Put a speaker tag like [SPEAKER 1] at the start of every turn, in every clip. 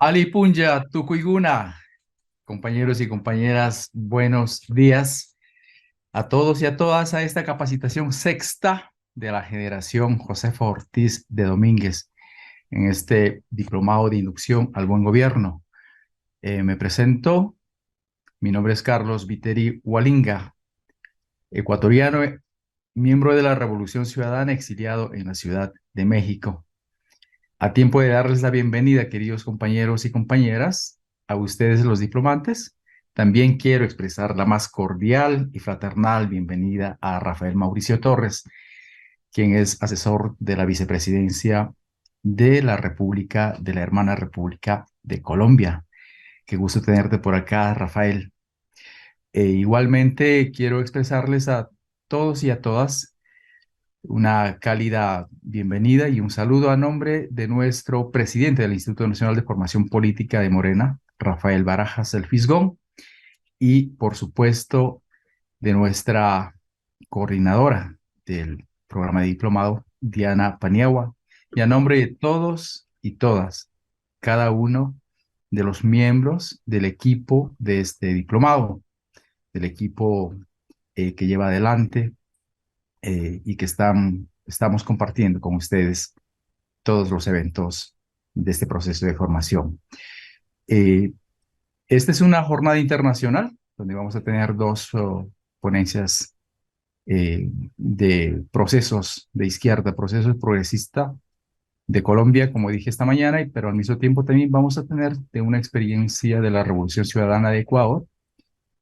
[SPEAKER 1] Ali Punja, Tucuyguna, compañeros y compañeras, buenos días a todos y a todas a esta capacitación sexta de la generación Josefa Ortiz de Domínguez en este diplomado de inducción al buen gobierno. Me presento, mi nombre es Carlos Viteri Hualinga, ecuatoriano, miembro de la Revolución Ciudadana, exiliado en la Ciudad de México. A tiempo de darles la bienvenida, queridos compañeros y compañeras, a ustedes los diplomantes, también quiero expresar la más cordial y fraternal bienvenida a Rafael Mauricio Torres, quien es asesor de la vicepresidencia de la República, de la hermana República de Colombia. Qué gusto tenerte por acá, Rafael. Igualmente quiero expresarles a todos y a todas una cálida bienvenida y un saludo a nombre de nuestro presidente del Instituto Nacional de Formación Política de Morena, Rafael Barajas El Fisgón, y por supuesto de nuestra coordinadora del programa de diplomado, Diana Paniagua, y a nombre de todos y todas, cada uno de los miembros del equipo de este diplomado, del equipo que lleva adelante y que estamos compartiendo con ustedes todos los eventos de este proceso de formación. Eh, Esta es una jornada internacional donde vamos a tener dos ponencias de procesos de izquierda, procesos progresista de Colombia, como dije esta mañana, pero al mismo tiempo también vamos a tener de una experiencia de la Revolución Ciudadana de Ecuador,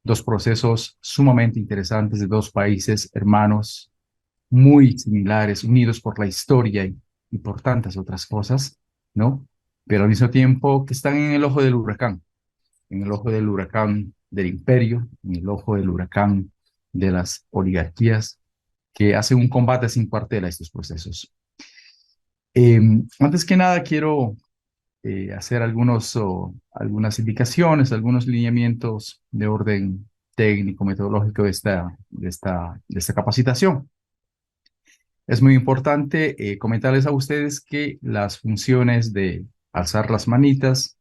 [SPEAKER 1] dos procesos sumamente interesantes de dos países hermanos muy similares, unidos por la historia y por tantas otras cosas, ¿no? Pero al mismo tiempo que están en el ojo del huracán del imperio, en el ojo del huracán de las oligarquías que hacen un combate sin cuartel a estos procesos. Eh, Antes que nada, quiero hacer algunas indicaciones, algunos lineamientos de orden técnico, metodológico de esta capacitación. Es muy importante comentarles a ustedes que las funciones de alzar las manitas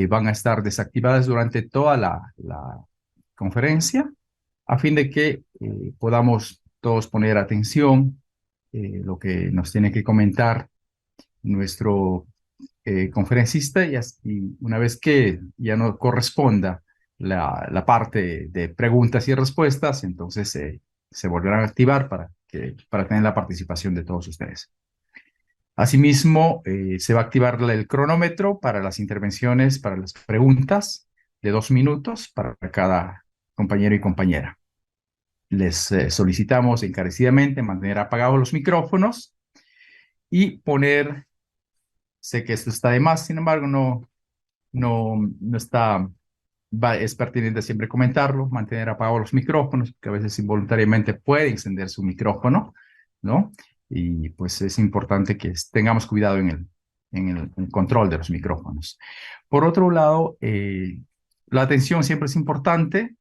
[SPEAKER 1] van a estar desactivadas durante toda la conferencia a fin de que podamos todos poner atención lo que nos tiene que comentar nuestro conferencista y una vez que ya no corresponda la parte de preguntas y respuestas, entonces se volverán a activar para tener la participación de todos ustedes. Asimismo, se va a activar el cronómetro para las intervenciones, para las preguntas de 2 minutos para cada compañero y compañera. Les solicitamos encarecidamente mantener apagados los micrófonos y poner, sé que esto está de más, sin embargo, no está, es pertinente siempre comentarlo, mantener apagados los micrófonos, que a veces involuntariamente puede encender su micrófono, ¿no? Y pues es importante que tengamos cuidado en el control de los micrófonos. Por otro lado, la atención siempre es importante.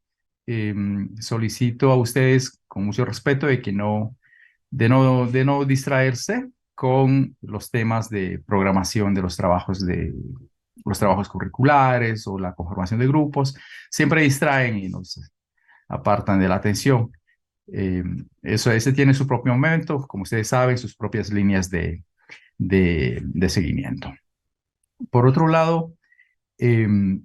[SPEAKER 1] Eh, Solicito a ustedes con mucho respeto de no distraerse con los temas de programación de los trabajos curriculares o la conformación de grupos. Siempre distraen y nos apartan de la atención. Eh, ese tiene su propio momento, como ustedes saben, sus propias líneas de seguimiento. Por otro lado, eh,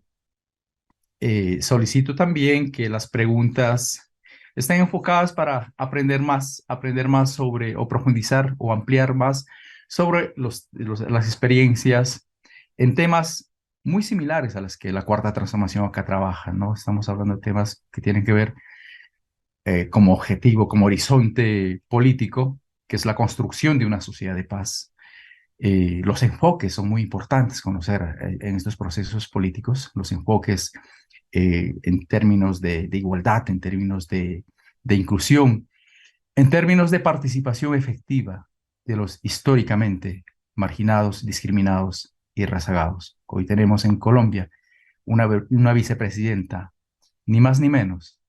[SPEAKER 1] solicito también que las preguntas estén enfocadas para aprender más sobre o profundizar o ampliar más sobre las experiencias en temas muy similares a las que la Cuarta Transformación acá trabaja, ¿no? Estamos hablando de temas que tienen que ver como objetivo, como horizonte político, que es la construcción de una sociedad de paz. Los enfoques son muy importantes conocer en estos procesos políticos, los enfoques en términos de igualdad, en términos de inclusión, en términos de participación efectiva de los históricamente marginados, discriminados y rezagados. Hoy tenemos en Colombia una vicepresidenta, ni más ni menos,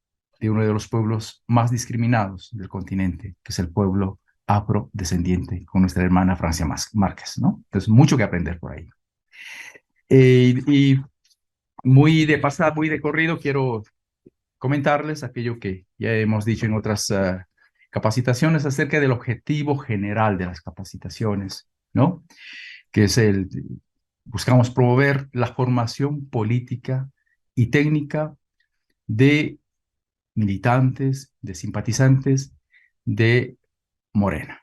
[SPEAKER 1] de uno de los pueblos más discriminados del continente, que es el pueblo afrodescendiente, con nuestra hermana Francia Márquez, ¿no? Entonces, mucho que aprender por ahí. Y muy de pasada, muy de corrido, quiero comentarles aquello que ya hemos dicho en otras capacitaciones acerca del objetivo general de las capacitaciones, ¿no? Que es buscamos promover la formación política y técnica de militantes, de simpatizantes de Morena.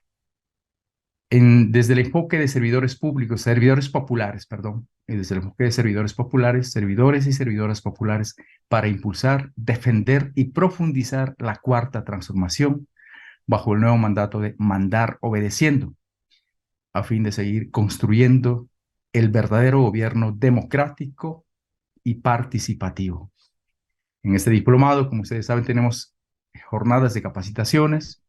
[SPEAKER 1] Desde el enfoque de servidores públicos, servidores populares, perdón, desde el enfoque de servidores populares, servidores y servidoras populares, para impulsar, defender y profundizar la cuarta transformación bajo el nuevo mandato de mandar obedeciendo, a fin de seguir construyendo el verdadero gobierno democrático y participativo. En este diplomado, como ustedes saben, tenemos jornadas de capacitaciones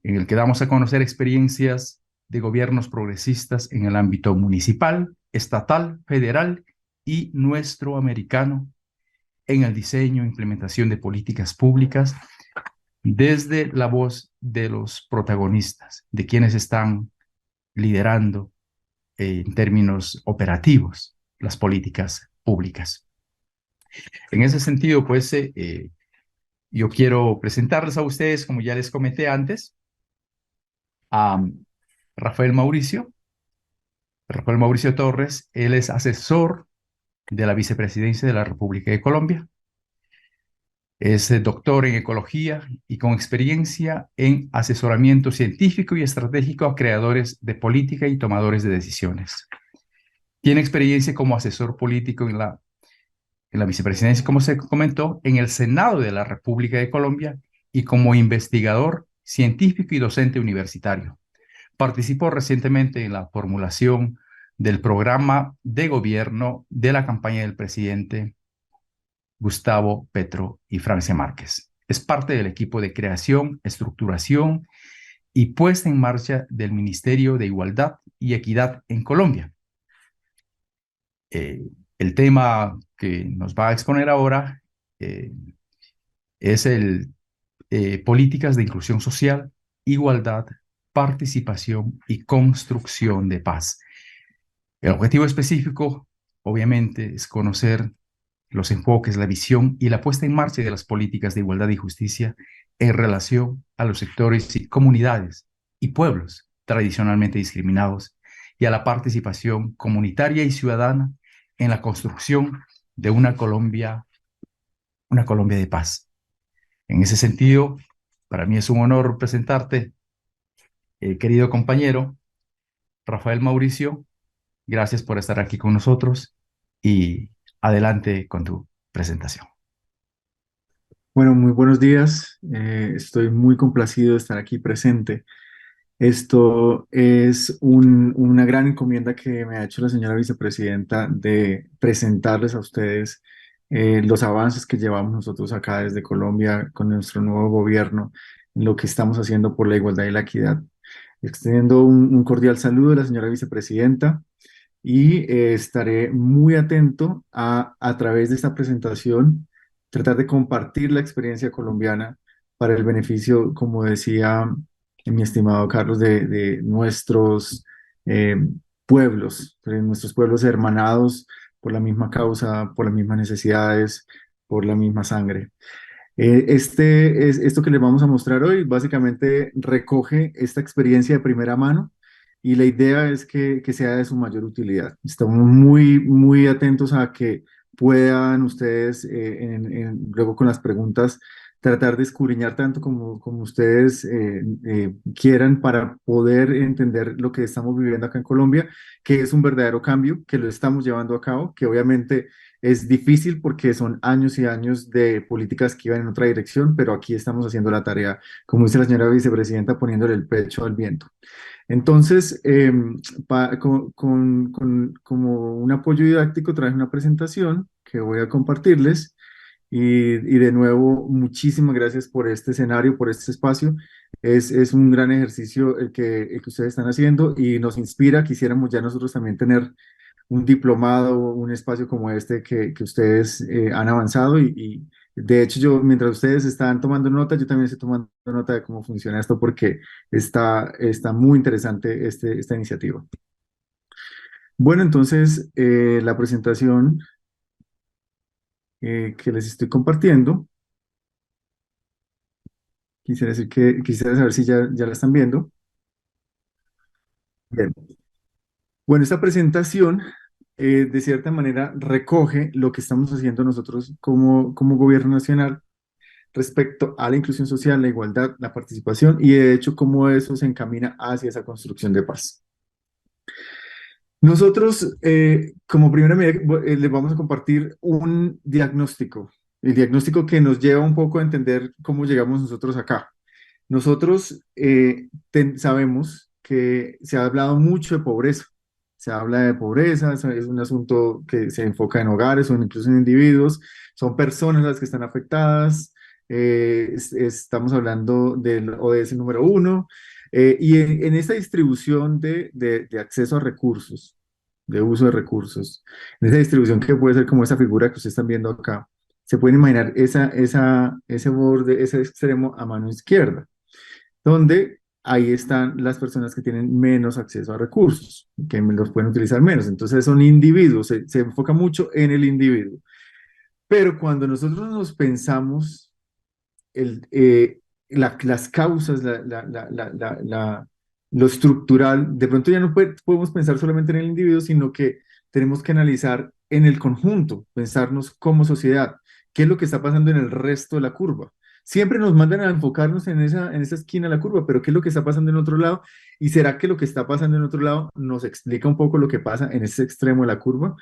[SPEAKER 1] en el que damos a conocer experiencias de gobiernos progresistas en el ámbito municipal, estatal, federal y nuestro americano en el diseño e implementación de políticas públicas desde la voz de los protagonistas, de quienes están liderando en términos operativos las políticas públicas. En ese sentido, pues, yo quiero presentarles a ustedes, como ya les comenté antes, a Rafael Mauricio. Rafael Mauricio Torres, él es asesor de la Vicepresidencia de la República de Colombia. Es doctor en ecología y con experiencia en asesoramiento científico y estratégico a creadores de política y tomadores de decisiones. Tiene experiencia como asesor político en la vicepresidencia, como se comentó, en el Senado de la República de Colombia y como investigador científico y docente universitario. Participó recientemente en la formulación del programa de gobierno de la campaña del presidente Gustavo Petro y Francia Márquez. Es parte del equipo de creación, estructuración y puesta en marcha del Ministerio de Igualdad y Equidad en Colombia. Eh, el tema que nos va a exponer ahora eh, es políticas de inclusión social, igualdad, participación y construcción de paz. El objetivo específico, obviamente, es conocer los enfoques, la visión y la puesta en marcha de las políticas de igualdad y justicia en relación a los sectores y comunidades y pueblos tradicionalmente discriminados y a la participación comunitaria y ciudadana en la construcción de una Colombia de paz. En ese sentido, para mí es un honor presentarte, querido compañero Rafael Mauricio. Gracias por estar aquí con nosotros y adelante con tu presentación.
[SPEAKER 2] Bueno, muy buenos días. Estoy muy complacido de estar aquí presente. Esto es una gran encomienda que me ha hecho la señora vicepresidenta de presentarles a ustedes los avances que llevamos nosotros acá desde Colombia con nuestro nuevo gobierno, en lo que estamos haciendo por la igualdad y la equidad. Extendiendo un cordial saludo a la señora vicepresidenta y estaré muy atento a través de esta presentación, tratar de compartir la experiencia colombiana para el beneficio, como decía mi estimado Carlos, de nuestros eh, pueblos, de nuestros pueblos hermanados por la misma causa, por las mismas necesidades, por la misma sangre. Esto que les vamos a mostrar hoy básicamente recoge esta experiencia de primera mano y la idea es que sea de su mayor utilidad. Estamos muy, muy atentos a que puedan ustedes, luego con las preguntas, tratar de escudriñar tanto como ustedes quieran para poder entender lo que estamos viviendo acá en Colombia, que es un verdadero cambio, que lo estamos llevando a cabo, que obviamente es difícil porque son años y años de políticas que iban en otra dirección, pero aquí estamos haciendo la tarea, como dice la señora vicepresidenta, poniéndole el pecho al viento. Entonces, como un apoyo didáctico, traje una presentación que voy a compartirles. Y de nuevo, muchísimas gracias por este escenario, por este espacio. Es un gran ejercicio el que ustedes están haciendo y nos inspira. Quisiéramos ya nosotros también tener un diplomado, un espacio como este que ustedes han avanzado y de hecho yo, mientras ustedes están tomando nota, yo también estoy tomando nota de cómo funciona esto porque está muy interesante esta iniciativa. Bueno, entonces la presentación que les estoy compartiendo, quisiera saber si ya la están viendo. Bien. Bueno, esta presentación de cierta manera recoge lo que estamos haciendo nosotros como gobierno nacional respecto a la inclusión social, la igualdad, la participación y de hecho cómo eso se encamina hacia esa construcción de paz. Nosotros, como primera medida, les vamos a compartir un diagnóstico, el diagnóstico que nos lleva un poco a entender cómo llegamos nosotros acá. Nosotros sabemos que se ha hablado mucho de pobreza. Se habla de pobreza, es un asunto que se enfoca en hogares o incluso en individuos, son personas las que están afectadas. Estamos hablando del ODS número uno, y en esta distribución de acceso a recursos, de uso de recursos, en esa distribución que puede ser como esa figura que ustedes están viendo acá, se pueden imaginar ese borde, ese extremo a mano izquierda donde ahí están las personas que tienen menos acceso a recursos, que los pueden utilizar menos. Entonces son individuos, se enfoca mucho en el individuo. Pero cuando nosotros nos pensamos las causas, lo estructural, de pronto ya no podemos pensar solamente en el individuo, sino que tenemos que analizar en el conjunto, pensarnos como sociedad, qué es lo que está pasando en el resto de la curva. Siempre nos mandan a enfocarnos en esa esquina de la curva, pero ¿qué es lo que está pasando en otro lado? ¿Y será que lo que está pasando en otro lado nos explica un poco lo que pasa en ese extremo de la curva?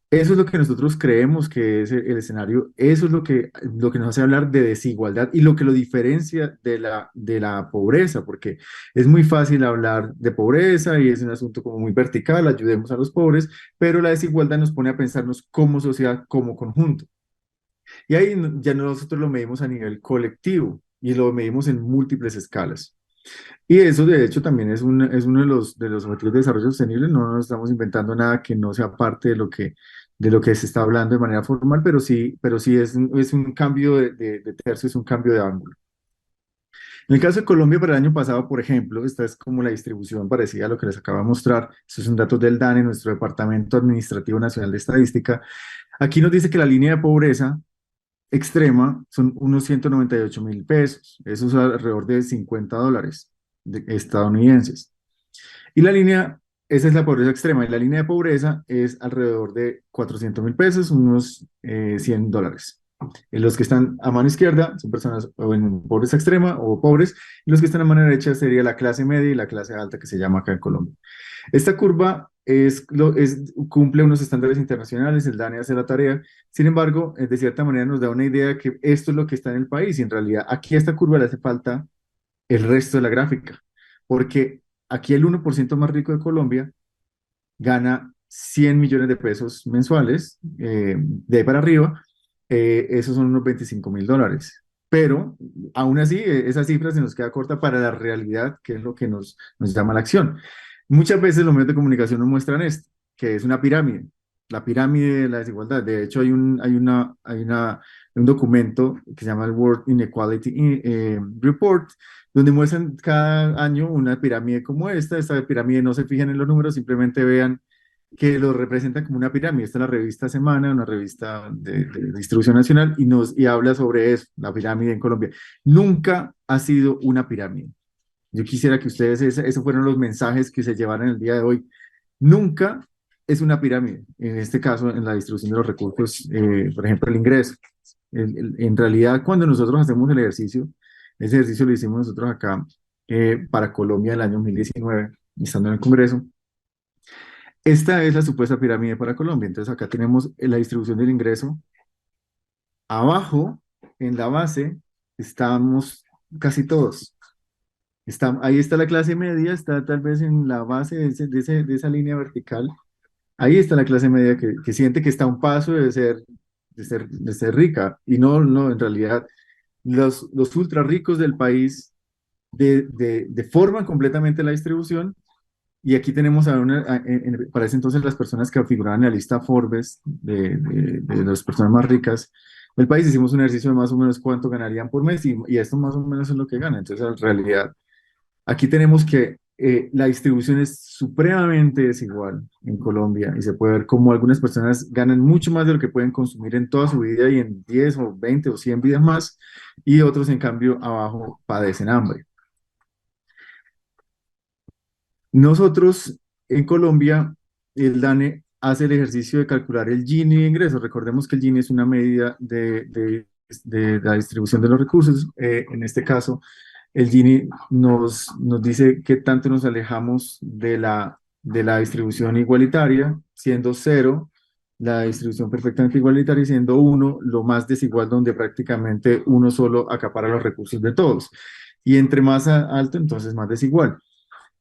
[SPEAKER 2] Eso es lo que nosotros creemos que es el escenario, eso es lo que nos hace hablar de desigualdad y lo que lo diferencia de la pobreza, porque es muy fácil hablar de pobreza y es un asunto como muy vertical, ayudemos a los pobres, pero la desigualdad nos pone a pensarnos como sociedad, como conjunto. Y ahí ya nosotros lo medimos a nivel colectivo y lo medimos en múltiples escalas. Y eso, de hecho, también es uno de los objetivos de desarrollo sostenible. No nos estamos inventando nada que no sea parte de lo que se está hablando de manera formal, pero sí es un cambio de tercio, es un cambio de ángulo. En el caso de Colombia, para el año pasado, por ejemplo, esta es como la distribución parecida a lo que les acabo de mostrar. Estos son datos del DANE, nuestro Departamento Administrativo Nacional de Estadística. Aquí nos dice que la línea de pobreza extrema son unos 198.000 pesos. Eso es alrededor de $50 estadounidenses. Y esa es la pobreza extrema, y la línea de pobreza es alrededor de 400.000 pesos, unos $100. Los que están a mano izquierda son personas o en pobreza extrema o pobres, y los que están a mano derecha sería la clase media y la clase alta que se llama acá en Colombia. Esta curva cumple unos estándares internacionales, el DANE hace la tarea, sin embargo, de cierta manera nos da una idea de que esto es lo que está en el país, y en realidad aquí a esta curva le hace falta el resto de la gráfica, porque aquí el 1% más rico de Colombia gana 100 millones de pesos mensuales, de ahí para arriba, esos son unos $25.000. Pero aún así, esa cifra se nos queda corta para la realidad, que es lo que nos llama a la acción. Muchas veces los medios de comunicación nos muestran esto, que es una pirámide, la pirámide de la desigualdad. De hecho, hay un documento que se llama el World Inequality Report, donde muestran cada año una pirámide como esta. Esta pirámide no se fijan en los números, simplemente vean que lo representan como una pirámide. Esta es la revista Semana, una revista de distribución nacional, y habla sobre eso, la pirámide en Colombia. Nunca ha sido una pirámide. Yo quisiera que ustedes, esos fueron los mensajes que se llevaran el día de hoy. Nunca es una pirámide, en este caso en la distribución de los recursos, por ejemplo, el ingreso. En realidad, cuando nosotros hacemos el ejercicio, ese ejercicio lo hicimos nosotros acá para Colombia el año 2019, estando en el Congreso. Esta es la supuesta pirámide para Colombia. Entonces acá tenemos la distribución del ingreso. Abajo, en la base, estamos casi todos. Ahí está la clase media, está tal vez en la base de esa línea vertical. Ahí está la clase media que siente que está a un paso de ser rica. Y no, no, en realidad, los ultra ricos del país deforman completamente la distribución. Y aquí tenemos para ese entonces las personas que figuraban en la lista Forbes de las personas más ricas del país. Hicimos un ejercicio de más o menos cuánto ganarían por mes, y esto más o menos es lo que ganan. Entonces, en realidad, aquí tenemos que la distribución es supremamente desigual en Colombia y se puede ver cómo algunas personas ganan mucho más de lo que pueden consumir en toda su vida y en 10 o 20 o 100 vidas más, y otros, en cambio, abajo padecen hambre. Nosotros en Colombia, el DANE hace el ejercicio de calcular el Gini de ingresos. Recordemos que el Gini es una medida de la distribución de los recursos. En este caso, el Gini nos dice qué tanto nos alejamos de la distribución igualitaria, siendo cero la distribución perfectamente igualitaria y siendo uno lo más desigual, donde prácticamente uno solo acapara los recursos de todos. Y entre más alto, entonces más desigual.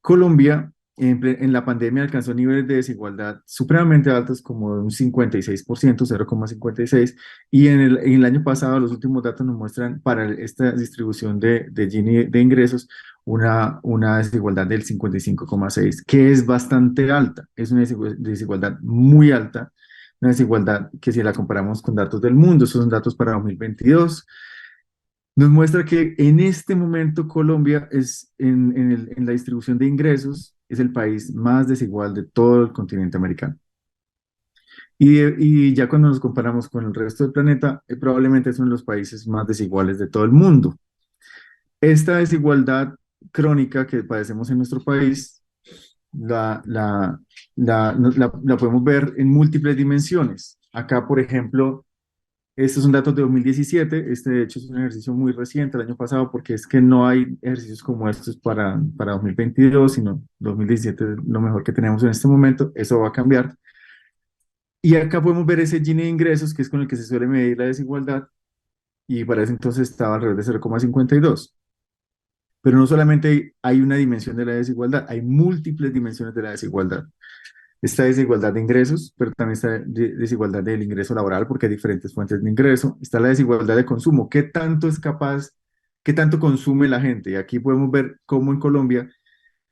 [SPEAKER 2] Colombia en la pandemia alcanzó niveles de desigualdad supremamente altos, como de un 56%, 0,56, y en el año pasado los últimos datos nos muestran para esta distribución de Gini de ingresos una desigualdad del 55,6, que es bastante alta, es una desigualdad muy alta, una desigualdad que si la comparamos con datos del mundo, esos son datos para 2022, nos muestra que en este momento Colombia es, en la distribución de ingresos, es el país más desigual de todo el continente americano. Y ya cuando nos comparamos con el resto del planeta, probablemente es uno de los países más desiguales de todo el mundo. Esta desigualdad crónica que padecemos en nuestro país, la, la, la podemos ver en múltiples dimensiones. Acá, por ejemplo, estos son datos de 2017. Este, de hecho, es un ejercicio muy reciente, el año pasado, porque es que no hay ejercicios como estos para 2022, sino 2017 es lo mejor que tenemos en este momento. Eso va a cambiar. Y acá podemos ver ese Gini de ingresos, que es con el que se suele medir la desigualdad, y para ese entonces estaba alrededor de 0,52. Pero no solamente hay una dimensión de la desigualdad, hay múltiples dimensiones de la desigualdad. Está desigualdad de ingresos, pero también está desigualdad del ingreso laboral, porque hay diferentes fuentes de ingreso. Está la desigualdad de consumo. ¿Qué tanto es capaz, qué tanto consume la gente? Y aquí podemos ver cómo en Colombia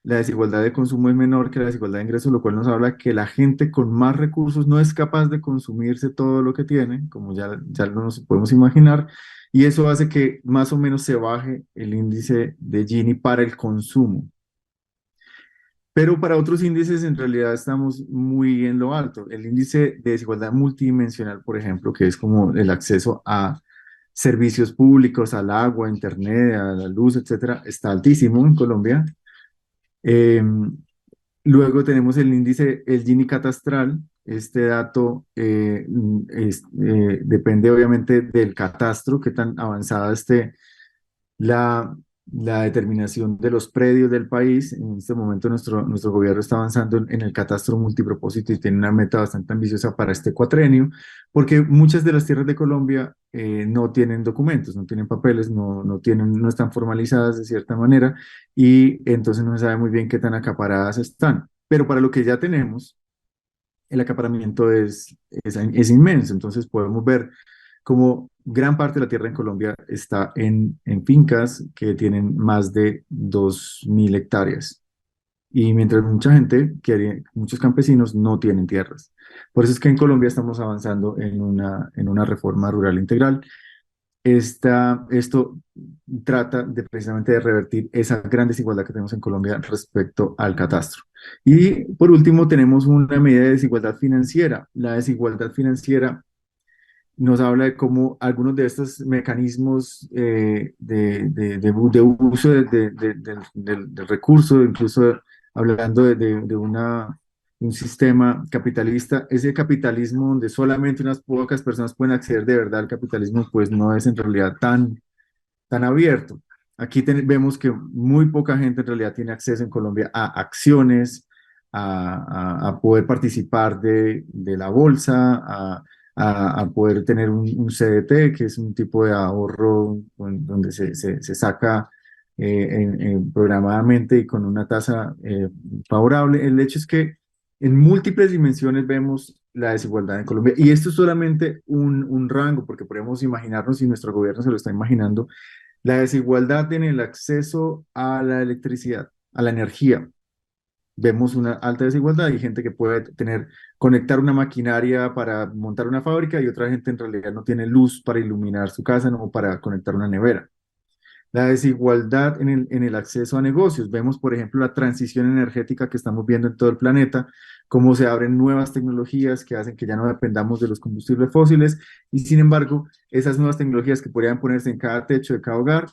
[SPEAKER 2] la desigualdad de consumo es menor que la desigualdad de ingresos, lo cual nos habla que la gente con más recursos no es capaz de consumirse todo lo que tiene, como ya nos podemos imaginar, y eso hace que más o menos se baje el índice de Gini para el consumo. Pero para otros índices en realidad estamos muy en lo alto. El índice de desigualdad multidimensional, por ejemplo, que es como el acceso a servicios públicos, al agua, a internet, a la luz, etcétera, está altísimo en Colombia. Eh, Luego tenemos el índice, el Gini catastral. Este dato depende obviamente del catastro, qué tan avanzada esté la, la determinación de los predios del país. En este momento nuestro gobierno está avanzando en el catastro multipropósito y tiene una meta bastante ambiciosa para este cuatrenio, porque muchas de las tierras de Colombia no tienen documentos, no tienen papeles, no están formalizadas de cierta manera, y entonces no se sabe muy bien qué tan acaparadas están. Pero para lo que ya tenemos, el acaparamiento es inmenso. Entonces podemos ver como gran parte de la tierra en Colombia está en fincas que tienen más de 2.000 hectáreas. Y mientras mucha gente, muchos campesinos no tienen tierras. Por eso es que en Colombia estamos avanzando en una reforma rural integral. Esto trata precisamente de revertir esa gran desigualdad que tenemos en Colombia respecto al catastro. Y por último, tenemos una medida de desigualdad financiera. La desigualdad financiera nos habla de cómo algunos de estos mecanismos de uso del recurso, incluso hablando de un sistema capitalista, ese capitalismo donde solamente unas pocas personas pueden acceder de verdad al capitalismo, pues no es en realidad tan abierto. Aquí vemos que muy poca gente en realidad tiene acceso en Colombia a acciones, a poder participar de la bolsa, a poder tener un CDT, que es un tipo de ahorro donde se saca programadamente y con una tasa favorable. El hecho es que en múltiples dimensiones vemos la desigualdad en Colombia. Y esto es solamente un rango, porque podemos imaginarnos, y nuestro gobierno se lo está imaginando, la desigualdad en el acceso a la electricidad, a la energía. Vemos una alta desigualdad. Hay gente que puede conectar una maquinaria para montar una fábrica y otra gente en realidad no tiene luz para iluminar su casa, no para conectar una nevera. La desigualdad en el acceso a negocios. Vemos, por ejemplo, la transición energética que estamos viendo en todo el planeta, cómo se abren nuevas tecnologías que hacen que ya no dependamos de los combustibles fósiles y sin embargo, esas nuevas tecnologías que podrían ponerse en cada techo de cada hogar,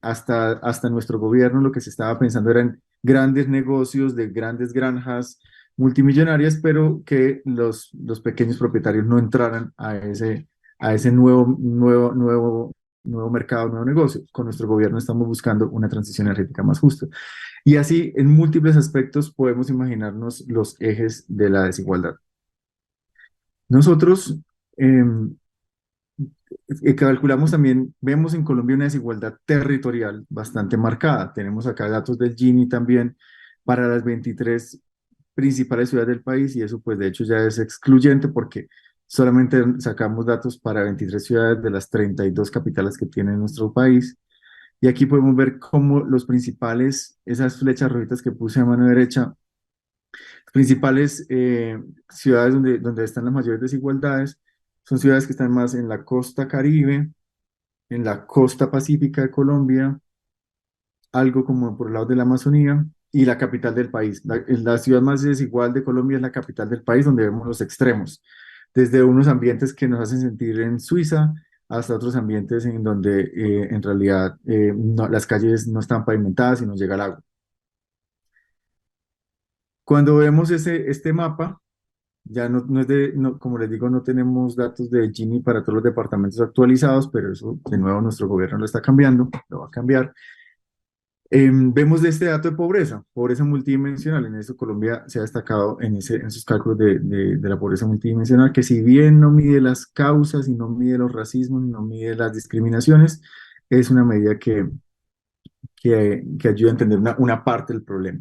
[SPEAKER 2] hasta nuestro gobierno lo que se estaba pensando eran grandes negocios de grandes granjas multimillonarias, pero que los pequeños propietarios no entraran a ese nuevo mercado, nuevo negocio. Con nuestro gobierno estamos buscando una transición energética más justa. Y así, en múltiples aspectos, podemos imaginarnos los ejes de la desigualdad. Nosotros eh, calculamos también, vemos en Colombia una desigualdad territorial bastante marcada. Tenemos acá datos del Gini también para las 23 principales ciudades del país y eso pues de hecho ya es excluyente porque solamente sacamos datos para 23 ciudades de las 32 capitales que tiene nuestro país. Y aquí podemos ver cómo los principales, esas flechas rojitas que puse a mano derecha, principales ciudades donde están las mayores desigualdades, son ciudades que están más en la costa Caribe, en la costa pacífica de Colombia, algo como por el lado de la Amazonía y la capital del país. La ciudad más desigual de Colombia es la capital del país, donde vemos los extremos, desde unos ambientes que nos hacen sentir en Suiza hasta otros ambientes en donde en realidad las calles no están pavimentadas y nos llega el agua. Cuando vemos este mapa, ya no es como les digo, no tenemos datos de Gini para todos los departamentos actualizados, pero eso de nuevo nuestro gobierno lo está cambiando, lo va a cambiar. Vemos de este dato de pobreza, pobreza multidimensional. En eso Colombia se ha destacado en esos cálculos de la pobreza multidimensional, que si bien no mide las causas y no mide los racismos, no mide las discriminaciones, es una medida que ayuda a entender una parte del problema.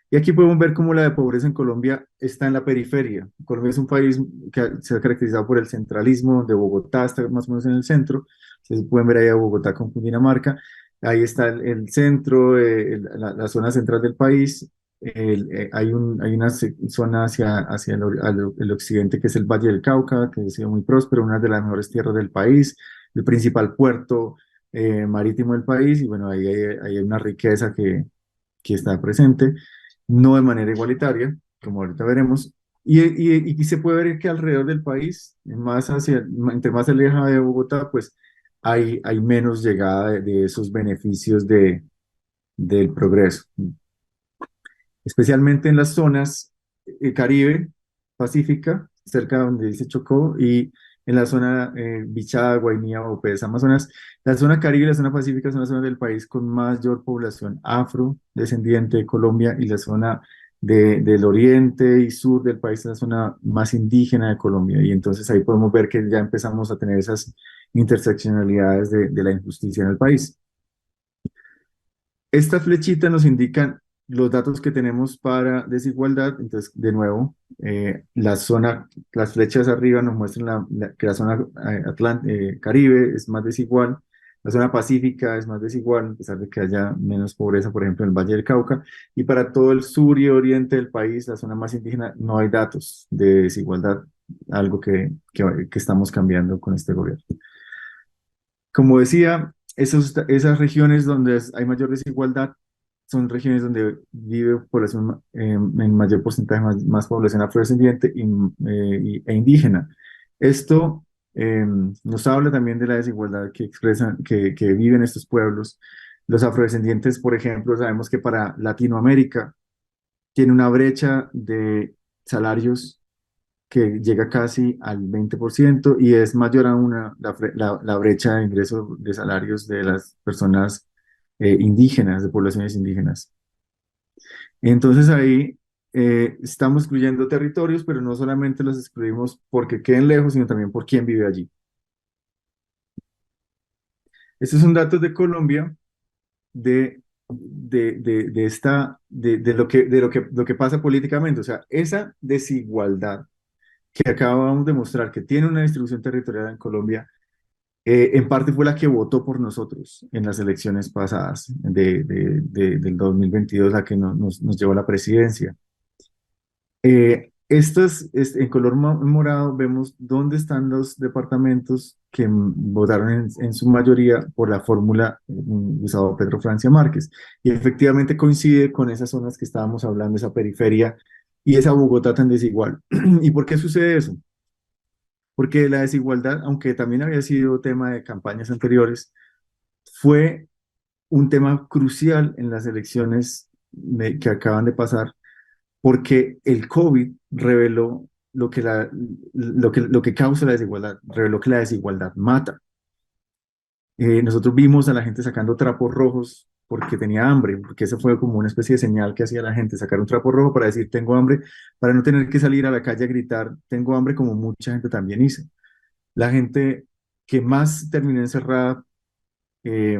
[SPEAKER 2] Y aquí podemos ver cómo la de pobreza en Colombia está en la periferia. Colombia es un país que se ha caracterizado por el centralismo, de Bogotá está más o menos en el centro. Ustedes pueden ver ahí a Bogotá con Cundinamarca. Ahí está el centro, la zona central del país. Hay una zona hacia el occidente que es el Valle del Cauca, que ha sido muy próspero, una de las mejores tierras del país, el principal puerto marítimo del país, y bueno, ahí hay una riqueza que está presente, no de manera igualitaria, como ahorita veremos, y se puede ver que alrededor del país, entre más se aleja de Bogotá, pues hay menos llegada de esos beneficios del progreso, especialmente en las zonas Caribe, Pacífica, cerca de donde dice Chocó, y en la zona Bichada, Guainía, Opes, Amazonas. La zona Caribe y la zona Pacífica son las zonas del país con mayor población afrodescendiente de Colombia y la zona del oriente y sur del país es la zona más indígena de Colombia. Y entonces ahí podemos ver que ya empezamos a tener esas interseccionalidades de la injusticia en el país. Esta flechita nos indican los datos que tenemos para desigualdad. Entonces, de nuevo, las flechas arriba nos muestran que la zona Caribe es más desigual, la zona Pacífica es más desigual, a pesar de que haya menos pobreza, por ejemplo, en el Valle del Cauca. Y para todo el sur y oriente del país, la zona más indígena, no hay datos de desigualdad, algo que estamos cambiando con este gobierno. Como decía, esas regiones donde hay mayor desigualdad son regiones donde vive población en mayor porcentaje, más población afrodescendiente e indígena. Esto nos habla también de la desigualdad que viven estos pueblos. Los afrodescendientes, por ejemplo, sabemos que para Latinoamérica tiene una brecha de salarios que llega casi al 20% y es mayor aún la brecha de ingresos de salarios de las personas indígenas, de poblaciones indígenas. Entonces ahí estamos excluyendo territorios, pero no solamente los excluimos porque queden lejos, sino también por quién vive allí. Estos son datos de Colombia de lo que pasa políticamente, o sea, esa desigualdad que acabamos de mostrar que tiene una distribución territorial en Colombia, en parte fue la que votó por nosotros en las elecciones pasadas del 2022, la que nos llevó a la presidencia. En color morado vemos dónde están los departamentos que votaron en su mayoría por la fórmula Gustavo Petro Francia Márquez. Y efectivamente coincide con esas zonas que estábamos hablando, esa periferia y esa Bogotá tan desigual. ¿Y por qué sucede eso? Porque la desigualdad, aunque también había sido tema de campañas anteriores, fue un tema crucial en las elecciones que acaban de pasar, porque el COVID reveló lo que causa la desigualdad, reveló que la desigualdad mata. Nosotros vimos a la gente sacando trapos rojos porque tenía hambre, porque esa fue como una especie de señal que hacía la gente, sacar un trapo rojo para decir tengo hambre, para no tener que salir a la calle a gritar tengo hambre, como mucha gente también hizo. La gente que más terminó encerrada eh,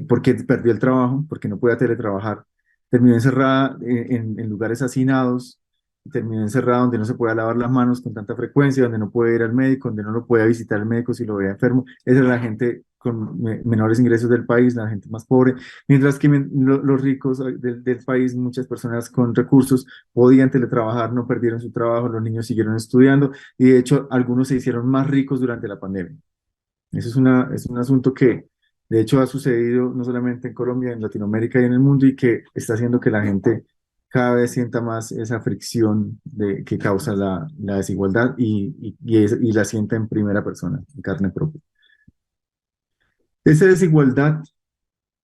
[SPEAKER 2] porque perdió el trabajo, porque no podía teletrabajar, terminó encerrada en lugares hacinados, terminó encerrada donde no se podía lavar las manos con tanta frecuencia, donde no puede ir al médico, donde no lo puede visitar el médico si lo veía enfermo. Esa era la gente con menores ingresos del país, la gente más pobre, mientras que los ricos del país, muchas personas con recursos podían teletrabajar, no perdieron su trabajo, los niños siguieron estudiando y de hecho algunos se hicieron más ricos durante la pandemia. Eso es un asunto que, de hecho, ha sucedido no solamente en Colombia, en Latinoamérica y en el mundo, y que está haciendo que la gente cada vez sienta más esa fricción que causa la desigualdad y la sienta en primera persona, en carne propia. Esa desigualdad,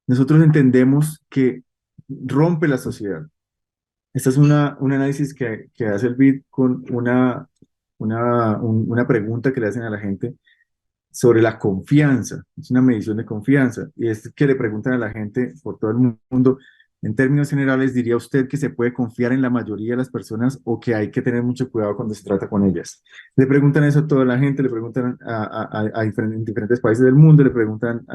[SPEAKER 2] nosotros entendemos que rompe la sociedad. Esta es un análisis que hace el BID con una pregunta que le hacen a la gente sobre la confianza. Es una medición de confianza. Y es que le preguntan a la gente por todo el mundo, en términos generales, ¿diría usted que se puede confiar en la mayoría de las personas o que hay que tener mucho cuidado cuando se trata con ellas? Le preguntan eso a toda la gente, le preguntan en diferentes países del mundo, le preguntan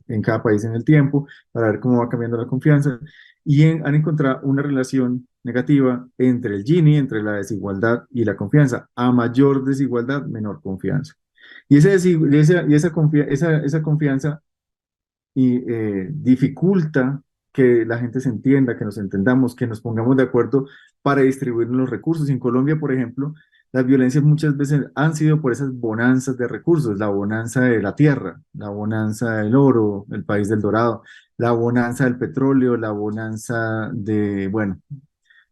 [SPEAKER 2] en cada país en el tiempo para ver cómo va cambiando la confianza. Y han encontrado una relación negativa entre el Gini, entre la desigualdad y la confianza. A mayor desigualdad, menor confianza. Esa confianza dificulta que la gente se entienda, que nos entendamos, que nos pongamos de acuerdo para distribuir los recursos. En Colombia, por ejemplo, las violencias muchas veces han sido por esas bonanzas de recursos, la bonanza de la tierra, la bonanza del oro, el país del dorado, la bonanza del petróleo, la bonanza bueno,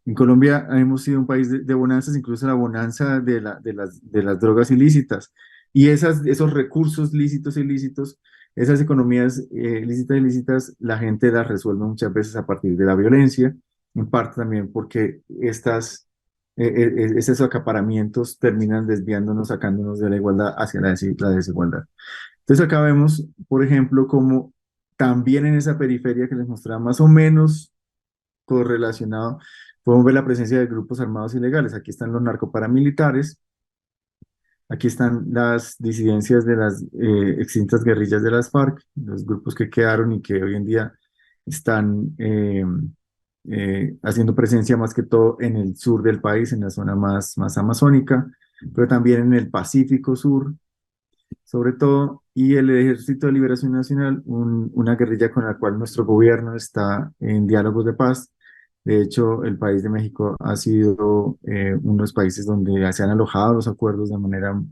[SPEAKER 2] en Colombia hemos sido un país de bonanzas, incluso la bonanza de las drogas ilícitas. Y esos recursos lícitos e ilícitos, esas economías lícitas e ilícitas, la gente las resuelve muchas veces a partir de la violencia, en parte también porque esos acaparamientos terminan desviándonos, sacándonos de la igualdad hacia la desigualdad. Entonces acá vemos, por ejemplo, como también en esa periferia que les mostraba más o menos correlacionado, podemos ver la presencia de grupos armados ilegales. Aquí están los narcoparamilitares, aquí están las disidencias de las extintas guerrillas de las FARC, los grupos que quedaron y que hoy en día están haciendo presencia más que todo en el sur del país, en la zona más amazónica, pero también en el Pacífico Sur, sobre todo, y el Ejército de Liberación Nacional, una guerrilla con la cual nuestro gobierno está en diálogos de paz. De hecho, el país de México ha sido uno de los países donde se han alojado los acuerdos de manera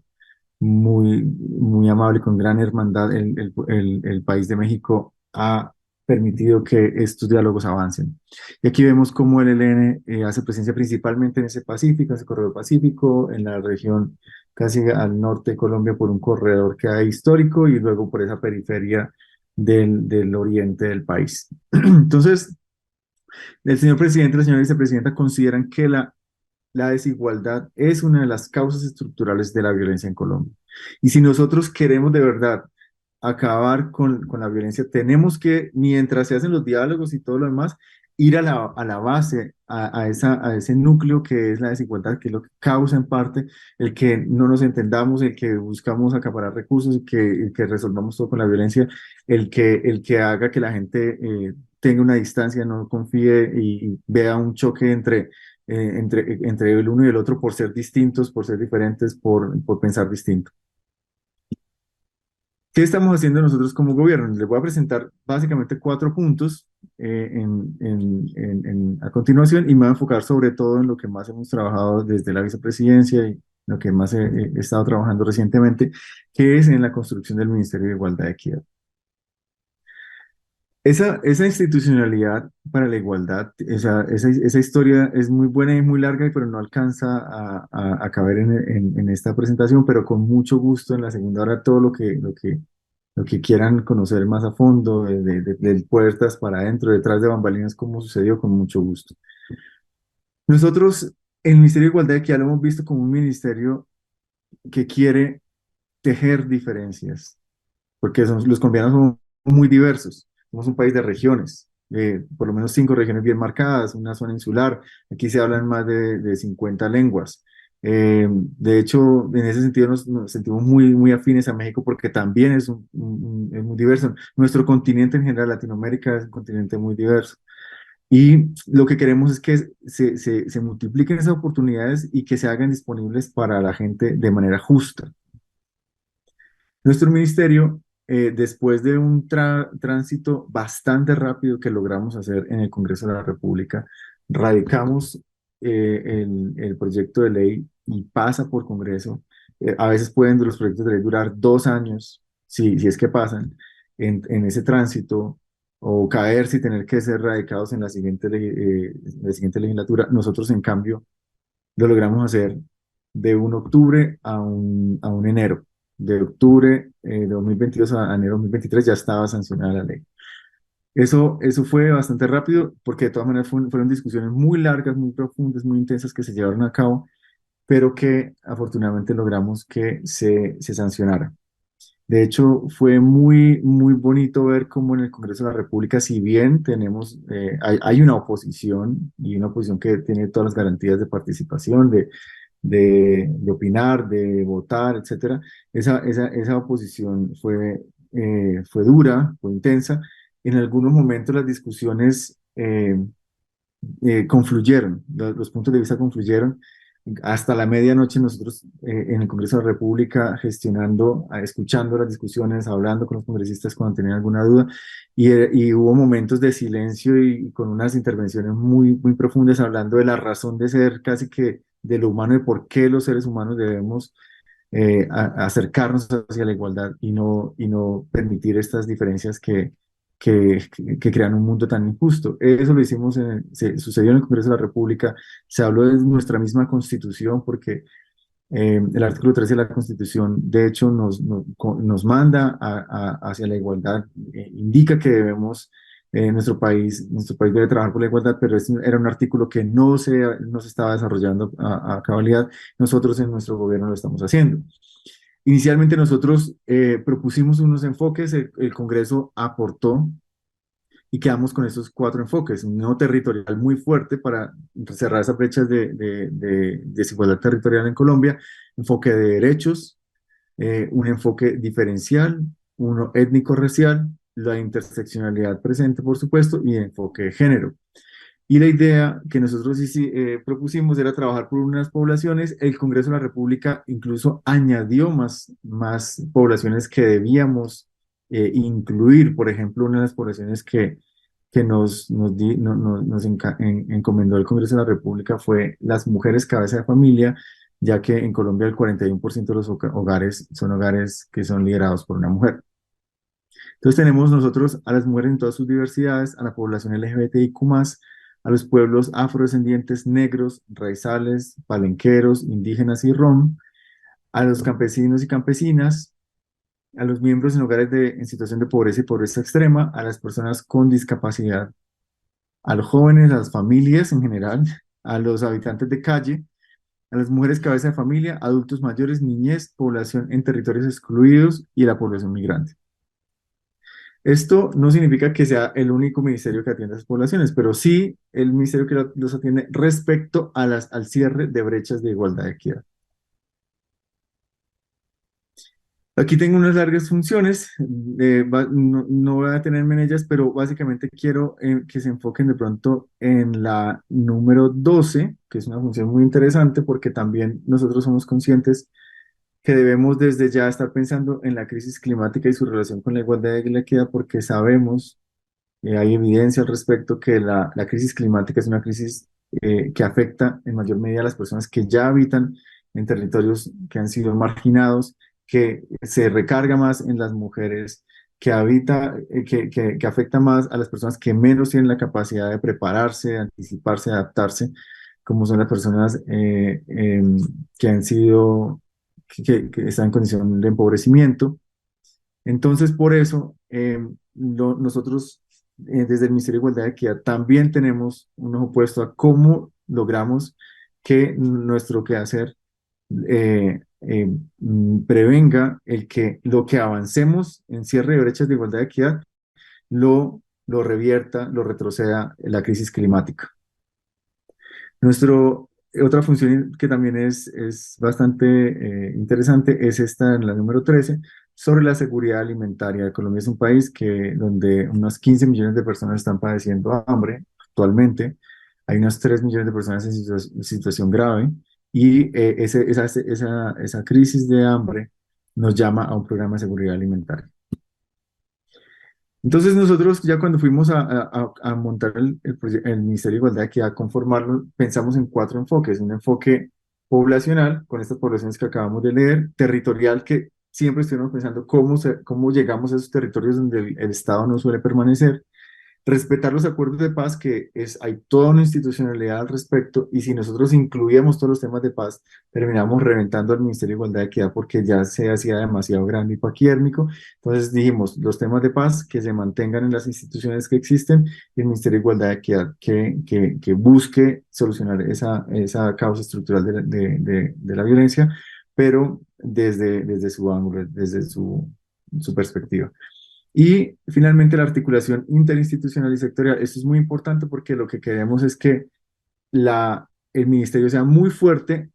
[SPEAKER 2] muy amable, con gran hermandad. El país de México ha permitido que estos diálogos avancen. Y aquí vemos cómo el ELN hace presencia principalmente en ese Pacífico, ese corredor Pacífico, en la región casi al norte de Colombia por un corredor que hay histórico y luego por esa periferia del oriente del país. Entonces, el señor presidente y la señora vicepresidenta consideran que la desigualdad es una de las causas estructurales de la violencia en Colombia. Y si nosotros queremos de verdad acabar con la violencia, tenemos que, mientras se hacen los diálogos y todo lo demás, ir a la base, a ese núcleo que es la desigualdad, que es lo que causa en parte el que no nos entendamos, el que buscamos acaparar recursos y el que resolvamos todo con la violencia, el que haga que la gente tenga una distancia, no confíe y vea un choque entre el uno y el otro por ser distintos, por ser diferentes, por pensar distinto. ¿Qué estamos haciendo nosotros como gobierno? Les voy a presentar básicamente 4 puntos a continuación y me voy a enfocar sobre todo en lo que más hemos trabajado desde la vicepresidencia y lo que más he estado trabajando recientemente, que es en la construcción del Ministerio de Igualdad y Equidad. Esa institucionalidad para la igualdad, esa historia es muy buena y muy larga, pero no alcanza a caber en esta presentación, pero con mucho gusto en la segunda hora todo lo que quieran conocer más a fondo, de puertas para adentro, detrás de bambalinas, como sucedió, con mucho gusto. Nosotros, el Ministerio de Igualdad y Equidad lo hemos visto como un ministerio que quiere tejer diferencias, porque los colombianos son muy diversos. Somos un país de regiones, por lo menos 5 regiones bien marcadas, una zona insular. Aquí se hablan más de 50 lenguas. De hecho, en ese sentido nos sentimos muy afines a México porque también es muy diverso. Nuestro continente en general, Latinoamérica, es un continente muy diverso. Y lo que queremos es que se multipliquen esas oportunidades y que se hagan disponibles para la gente de manera justa. Nuestro ministerio, después de un tránsito bastante rápido que logramos hacer en el Congreso de la República, radicamos el proyecto de ley y pasa por Congreso. A veces pueden los proyectos de ley durar 2 años, si es que pasan, en ese tránsito, o caerse y tener que ser radicados en la siguiente legislatura. Nosotros, en cambio, lo logramos hacer de un octubre a un enero. De octubre de 2022 a enero de 2023 ya estaba sancionada la ley. Eso fue bastante rápido porque de todas maneras fueron discusiones muy largas, muy profundas, muy intensas que se llevaron a cabo, pero que afortunadamente logramos que se sancionara. De hecho, fue muy bonito ver cómo en el Congreso de la República, si bien hay una oposición y una oposición que tiene todas las garantías de participación, de opinar, de votar, etcétera, esa oposición fue dura, fue intensa. En algunos momentos las discusiones confluyeron, los puntos de vista confluyeron. Hasta la medianoche nosotros en el Congreso de la República gestionando, escuchando las discusiones, hablando con los congresistas cuando tenían alguna duda y hubo momentos de silencio y con unas intervenciones muy profundas hablando de la razón de ser, casi que de lo humano, de por qué los seres humanos debemos acercarnos hacia la igualdad y no permitir estas diferencias que crean un mundo tan injusto. Eso lo hicimos, sucedió en el Congreso de la República, se habló de nuestra misma Constitución, porque el artículo 13 de la Constitución, de hecho, nos manda hacia la igualdad, indica que debemos, nuestro país debe trabajar por la igualdad, pero era un artículo que no se estaba desarrollando a cabalidad. Nosotros en nuestro gobierno lo estamos haciendo. Inicialmente nosotros propusimos unos enfoques, el Congreso aportó y quedamos con esos 4 enfoques: un no territorial muy fuerte para cerrar esas brechas de desigualdad territorial en Colombia, enfoque de derechos, un enfoque diferencial, uno étnico-racial, la interseccionalidad presente, por supuesto, y enfoque de género. Y la idea que nosotros propusimos era trabajar por unas poblaciones. El Congreso de la República incluso añadió más poblaciones que debíamos incluir. Por ejemplo, una de las poblaciones que encomendó el Congreso de la República fue las mujeres cabeza de familia, ya que en Colombia el 41% de los hogares son hogares que son liderados por una mujer. Entonces tenemos nosotros a las mujeres en todas sus diversidades, a la población LGBTIQ+, a los pueblos afrodescendientes, negros, raizales, palenqueros, indígenas y rom, a los campesinos y campesinas, a los miembros en hogares en situación de pobreza y pobreza extrema, a las personas con discapacidad, a los jóvenes, a las familias en general, a los habitantes de calle, a las mujeres cabeza de familia, adultos mayores, niñez, población en territorios excluidos y la población migrante. Esto no significa que sea el único ministerio que atiende a esas poblaciones, pero sí el ministerio que los atiende respecto al cierre de brechas de igualdad y equidad. Aquí tengo unas largas funciones, no voy a detenerme en ellas, pero básicamente quiero que se enfoquen de pronto en la número 12, que es una función muy interesante porque también nosotros somos conscientes que debemos desde ya estar pensando en la crisis climática y su relación con la igualdad y la equidad, porque sabemos hay evidencia al respecto que la crisis climática es una crisis que afecta en mayor medida a las personas que ya habitan en territorios que han sido marginados, que se recarga más en las mujeres, que afecta más a las personas que menos tienen la capacidad de prepararse, de anticiparse, de adaptarse, como son las personas que han sido, que están en condición de empobrecimiento. Entonces, por eso, nosotros desde el Ministerio de Igualdad y Equidad también tenemos un ojo puesto a cómo logramos que nuestro quehacer prevenga el que lo que avancemos en cierre de brechas de igualdad y equidad lo revierta, lo retroceda la crisis climática. Otra función que también es bastante interesante es esta, en la número 13, sobre la seguridad alimentaria. Colombia es un país donde unos 15 millones de personas están padeciendo hambre actualmente. Hay unos 3 millones de personas en situación grave y esa crisis de hambre nos llama a un programa de seguridad alimentaria. Entonces nosotros ya cuando fuimos a montar el Ministerio de Igualdad que a conformarlo, pensamos en cuatro enfoques. Un enfoque poblacional, con estas poblaciones que acabamos de leer, territorial, que siempre estuvimos pensando cómo llegamos a esos territorios donde el Estado no suele permanecer, respetar los acuerdos de paz, hay toda una institucionalidad al respecto, y si nosotros incluíamos todos los temas de paz, terminamos reventando al Ministerio de Igualdad y Equidad porque ya se hacía demasiado grande y paquiérmico. Entonces dijimos, los temas de paz que se mantengan en las instituciones que existen, y el Ministerio de Igualdad y Equidad que busque solucionar esa causa estructural de la violencia, pero desde su ángulo, desde su perspectiva. Y finalmente la articulación interinstitucional y sectorial. Esto es muy importante porque lo que queremos es que el ministerio sea muy fuerte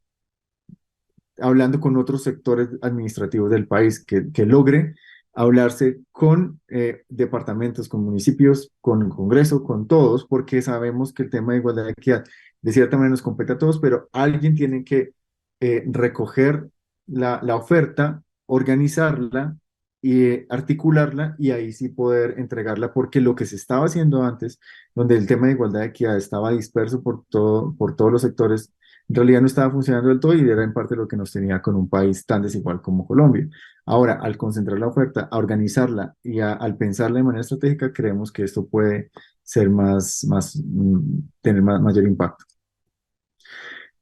[SPEAKER 2] hablando con otros sectores administrativos del país, que logre hablarse con departamentos, con municipios, con el Congreso, con todos, porque sabemos que el tema de igualdad y equidad de cierta manera nos compete a todos, pero alguien tiene que recoger la oferta, organizarla y articularla y ahí sí poder entregarla, porque lo que se estaba haciendo antes, donde el tema de igualdad y equidad estaba disperso por todos los sectores, en realidad no estaba funcionando del todo y era en parte lo que nos tenía con un país tan desigual como Colombia. Ahora, al concentrar la oferta, a organizarla y al pensarla de manera estratégica, creemos que esto puede ser tener mayor impacto.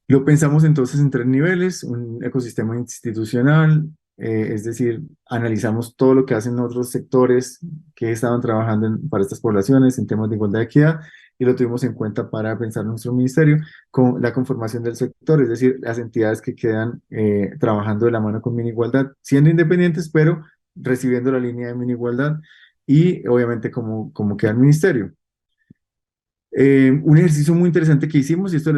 [SPEAKER 2] Lo pensamos entonces en tres niveles: un ecosistema institucional, es decir, analizamos todo lo que hacen otros sectores que estaban trabajando para estas poblaciones en temas de igualdad y equidad, y lo tuvimos en cuenta para pensar nuestro ministerio con la conformación del sector, es decir, las entidades que quedan trabajando de la mano con Minigualdad, siendo independientes, pero recibiendo la línea de Minigualdad, y obviamente como queda el ministerio. Un ejercicio muy interesante que hicimos, y esto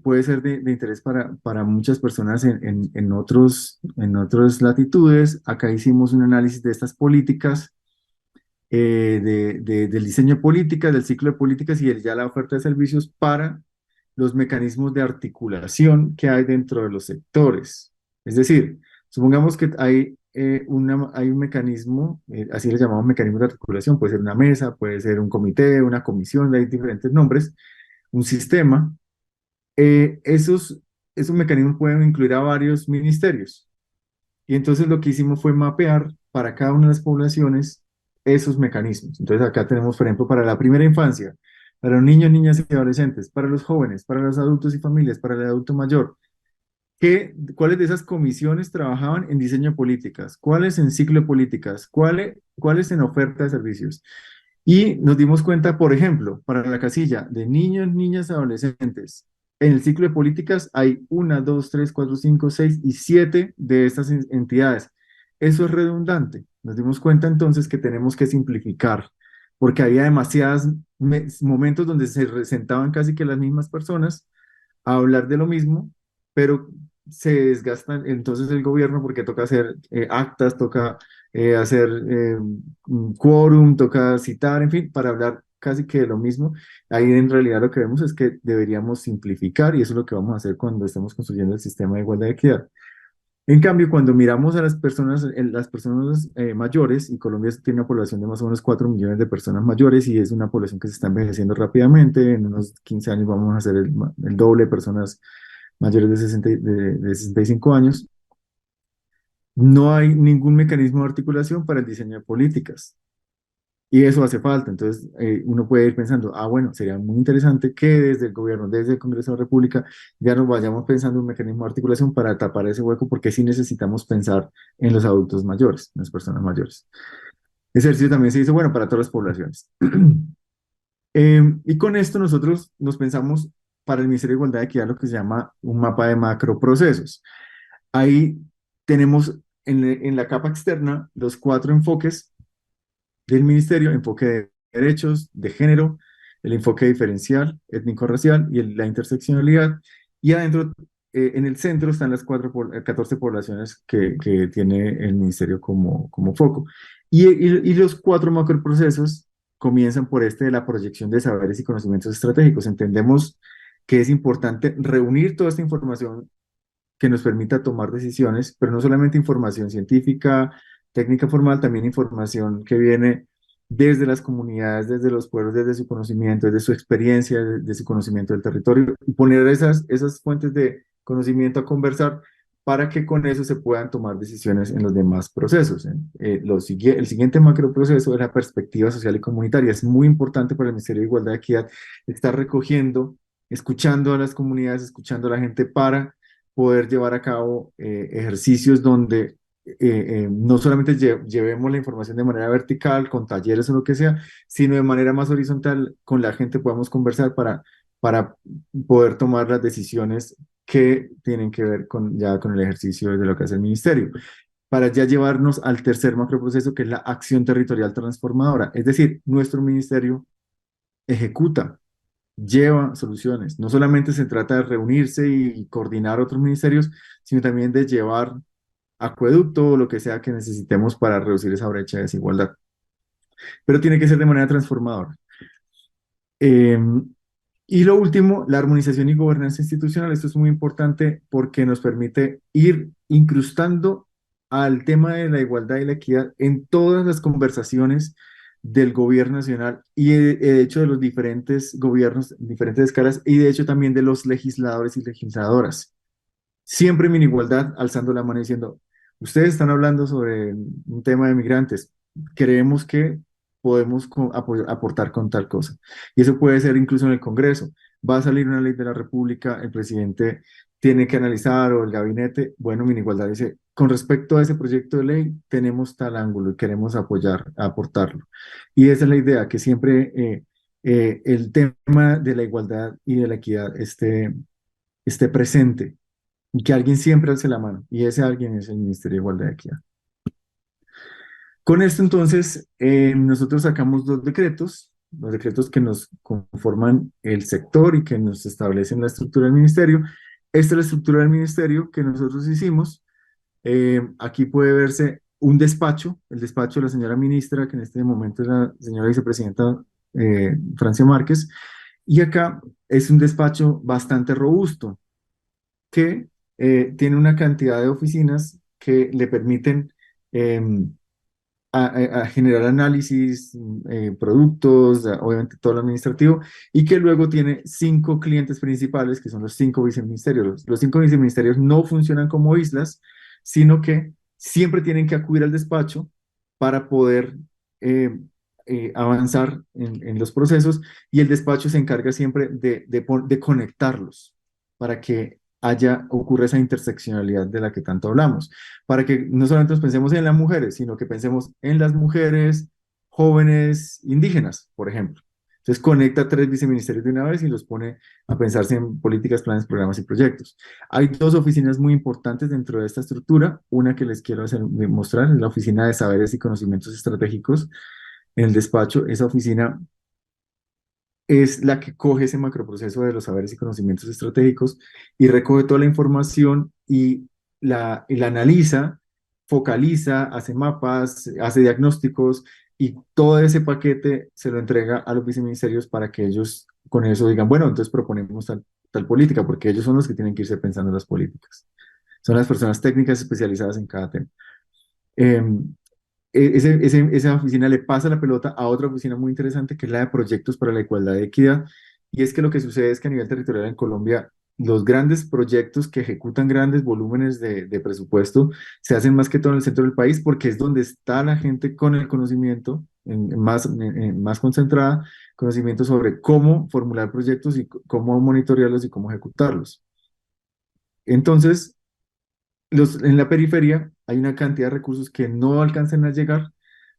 [SPEAKER 2] puede ser de interés para muchas personas en otras latitudes. Acá hicimos un análisis de estas políticas, del diseño de políticas, del ciclo de políticas y ya la oferta de servicios para los mecanismos de articulación que hay dentro de los sectores. Es decir, supongamos que hay un mecanismo, así le llamamos mecanismo de articulación, puede ser una mesa, puede ser un comité, una comisión, hay diferentes nombres, un sistema. Esos mecanismos pueden incluir a varios ministerios. Y entonces lo que hicimos fue mapear para cada una de las poblaciones esos mecanismos. Entonces acá tenemos, por ejemplo, para la primera infancia, para los niños, niñas y adolescentes, para los jóvenes, para los adultos y familias, para el adulto mayor. ¿Cuáles de esas comisiones trabajaban en diseño de políticas? ¿Cuáles en ciclo de políticas? ¿Cuáles en oferta de servicios? Y nos dimos cuenta, por ejemplo, para la casilla de niños, niñas, adolescentes, en el ciclo de políticas hay una, dos, tres, cuatro, cinco, seis y siete de estas entidades. Eso es redundante. Nos dimos cuenta entonces que tenemos que simplificar, porque había demasiados momentos donde se sentaban casi que las mismas personas a hablar de lo mismo, pero se desgastan entonces el gobierno porque toca hacer actas, toca hacer un quórum, toca citar, en fin, para hablar casi que de lo mismo. Ahí en realidad lo que vemos es que deberíamos simplificar y eso es lo que vamos a hacer cuando estemos construyendo el sistema de igualdad y equidad. En cambio, cuando miramos a las personas mayores, y Colombia tiene una población de más o menos 4 millones de personas mayores y es una población que se está envejeciendo rápidamente, en unos 15 años vamos a ser el doble de personas mayores de 65 años, no hay ningún mecanismo de articulación para el diseño de políticas. Y eso hace falta. Entonces, uno puede ir pensando, ah, bueno, sería muy interesante que desde el gobierno, desde el Congreso de la República, ya nos vayamos pensando un mecanismo de articulación para tapar ese hueco, porque sí necesitamos pensar en los adultos mayores, en las personas mayores. Ese ejercicio también se hizo, bueno, para todas las poblaciones. Y con esto nosotros nos pensamos para el Ministerio de Igualdad y Equidad lo que se llama un mapa de macroprocesos. Ahí tenemos en la capa externa los 4 enfoques del ministerio: enfoque de derechos, de género, el enfoque diferencial, étnico-racial y la interseccionalidad. Y adentro, en el centro, están las 14 poblaciones que tiene el ministerio como foco. Y los 4 macroprocesos comienzan por este de la proyección de saberes y conocimientos estratégicos. Entendemos que es importante reunir toda esta información que nos permita tomar decisiones, pero no solamente información científica, técnica formal, también información que viene desde las comunidades, desde los pueblos, desde su conocimiento, desde su experiencia, de su conocimiento del territorio, y poner esas fuentes de conocimiento a conversar para que con eso se puedan tomar decisiones en los demás procesos. El siguiente macroproceso es la perspectiva social y comunitaria. Es muy importante para el Ministerio de Igualdad y Equidad estar recogiendo, escuchando a las comunidades, escuchando a la gente para poder llevar a cabo ejercicios donde no solamente llevemos la información de manera vertical, con talleres o lo que sea, sino de manera más horizontal, con la gente podamos conversar para poder tomar las decisiones que tienen que ver ya con el ejercicio de lo que hace el ministerio, para ya llevarnos al tercer macroproceso, que es la acción territorial transformadora. Es decir, nuestro ministerio ejecuta, lleva soluciones. No solamente se trata de reunirse y coordinar otros ministerios, sino también de llevar acueducto o lo que sea que necesitemos para reducir esa brecha de desigualdad. Pero tiene que ser de manera transformadora. Eh, y lo último, la armonización y gobernanza institucional. Esto es muy importante porque nos permite ir incrustando al tema de la igualdad y la equidad en todas las conversaciones del gobierno nacional y de hecho de los diferentes gobiernos, diferentes escalas, y de hecho también de los legisladores y legisladoras. Siempre en igualdad, alzando la mano y diciendo, ustedes están hablando sobre un tema de migrantes, creemos que podemos aportar con tal cosa. Y eso puede ser incluso en el Congreso. Va a salir una ley de la República, el presidente tiene que analizar o el gabinete, bueno, Minigualdad dice, con respecto a ese proyecto de ley, tenemos tal ángulo y queremos aportarlo. Y esa es la idea, que siempre el tema de la igualdad y de la equidad esté presente y que alguien siempre alce la mano, y ese alguien es el Ministerio de Igualdad y Equidad. Con esto entonces, nosotros sacamos los decretos que nos conforman el sector y que nos establecen la estructura del ministerio. Esta es la estructura del ministerio que nosotros hicimos. Aquí puede verse un despacho, el despacho de la señora ministra, que en este momento es la señora vicepresidenta Francia Márquez, y acá es un despacho bastante robusto, que tiene una cantidad de oficinas que le permiten em, a generar análisis, productos, obviamente todo lo administrativo, y que luego tiene 5 clientes principales, que son los 5 viceministerios. Los 5 viceministerios no funcionan como islas, sino que siempre tienen que acudir al despacho para poder eh, avanzar en los procesos, y el despacho se encarga siempre de conectarlos para que ocurra esa interseccionalidad de la que tanto hablamos, para que no solamente nos pensemos en las mujeres, sino que pensemos en las mujeres jóvenes indígenas, por ejemplo. Entonces conecta 3 viceministerios de una vez y los pone a pensarse en políticas, planes, programas y proyectos. Hay 2 oficinas muy importantes dentro de esta estructura. Una que les quiero mostrar es la Oficina de Saberes y Conocimientos Estratégicos en el despacho. Esa oficina es la que coge ese macroproceso de los saberes y conocimientos estratégicos y recoge toda la información y la analiza, focaliza, hace mapas, hace diagnósticos, y todo ese paquete se lo entrega a los viceministerios para que ellos con eso digan, bueno, entonces proponemos tal política, porque ellos son los que tienen que irse pensando en las políticas. Son las personas técnicas especializadas en cada tema. Em, esa oficina le pasa la pelota a otra oficina muy interesante que es la de proyectos para la igualdad y equidad. Y es que lo que sucede es que a nivel territorial en Colombia, los grandes proyectos que ejecutan grandes volúmenes de presupuesto se hacen más que todo en el centro del país porque es donde está la gente con el conocimiento más concentrada, conocimiento sobre cómo formular proyectos y cómo monitorearlos y cómo ejecutarlos. Entonces, en la periferia hay una cantidad de recursos que no alcanzan a llegar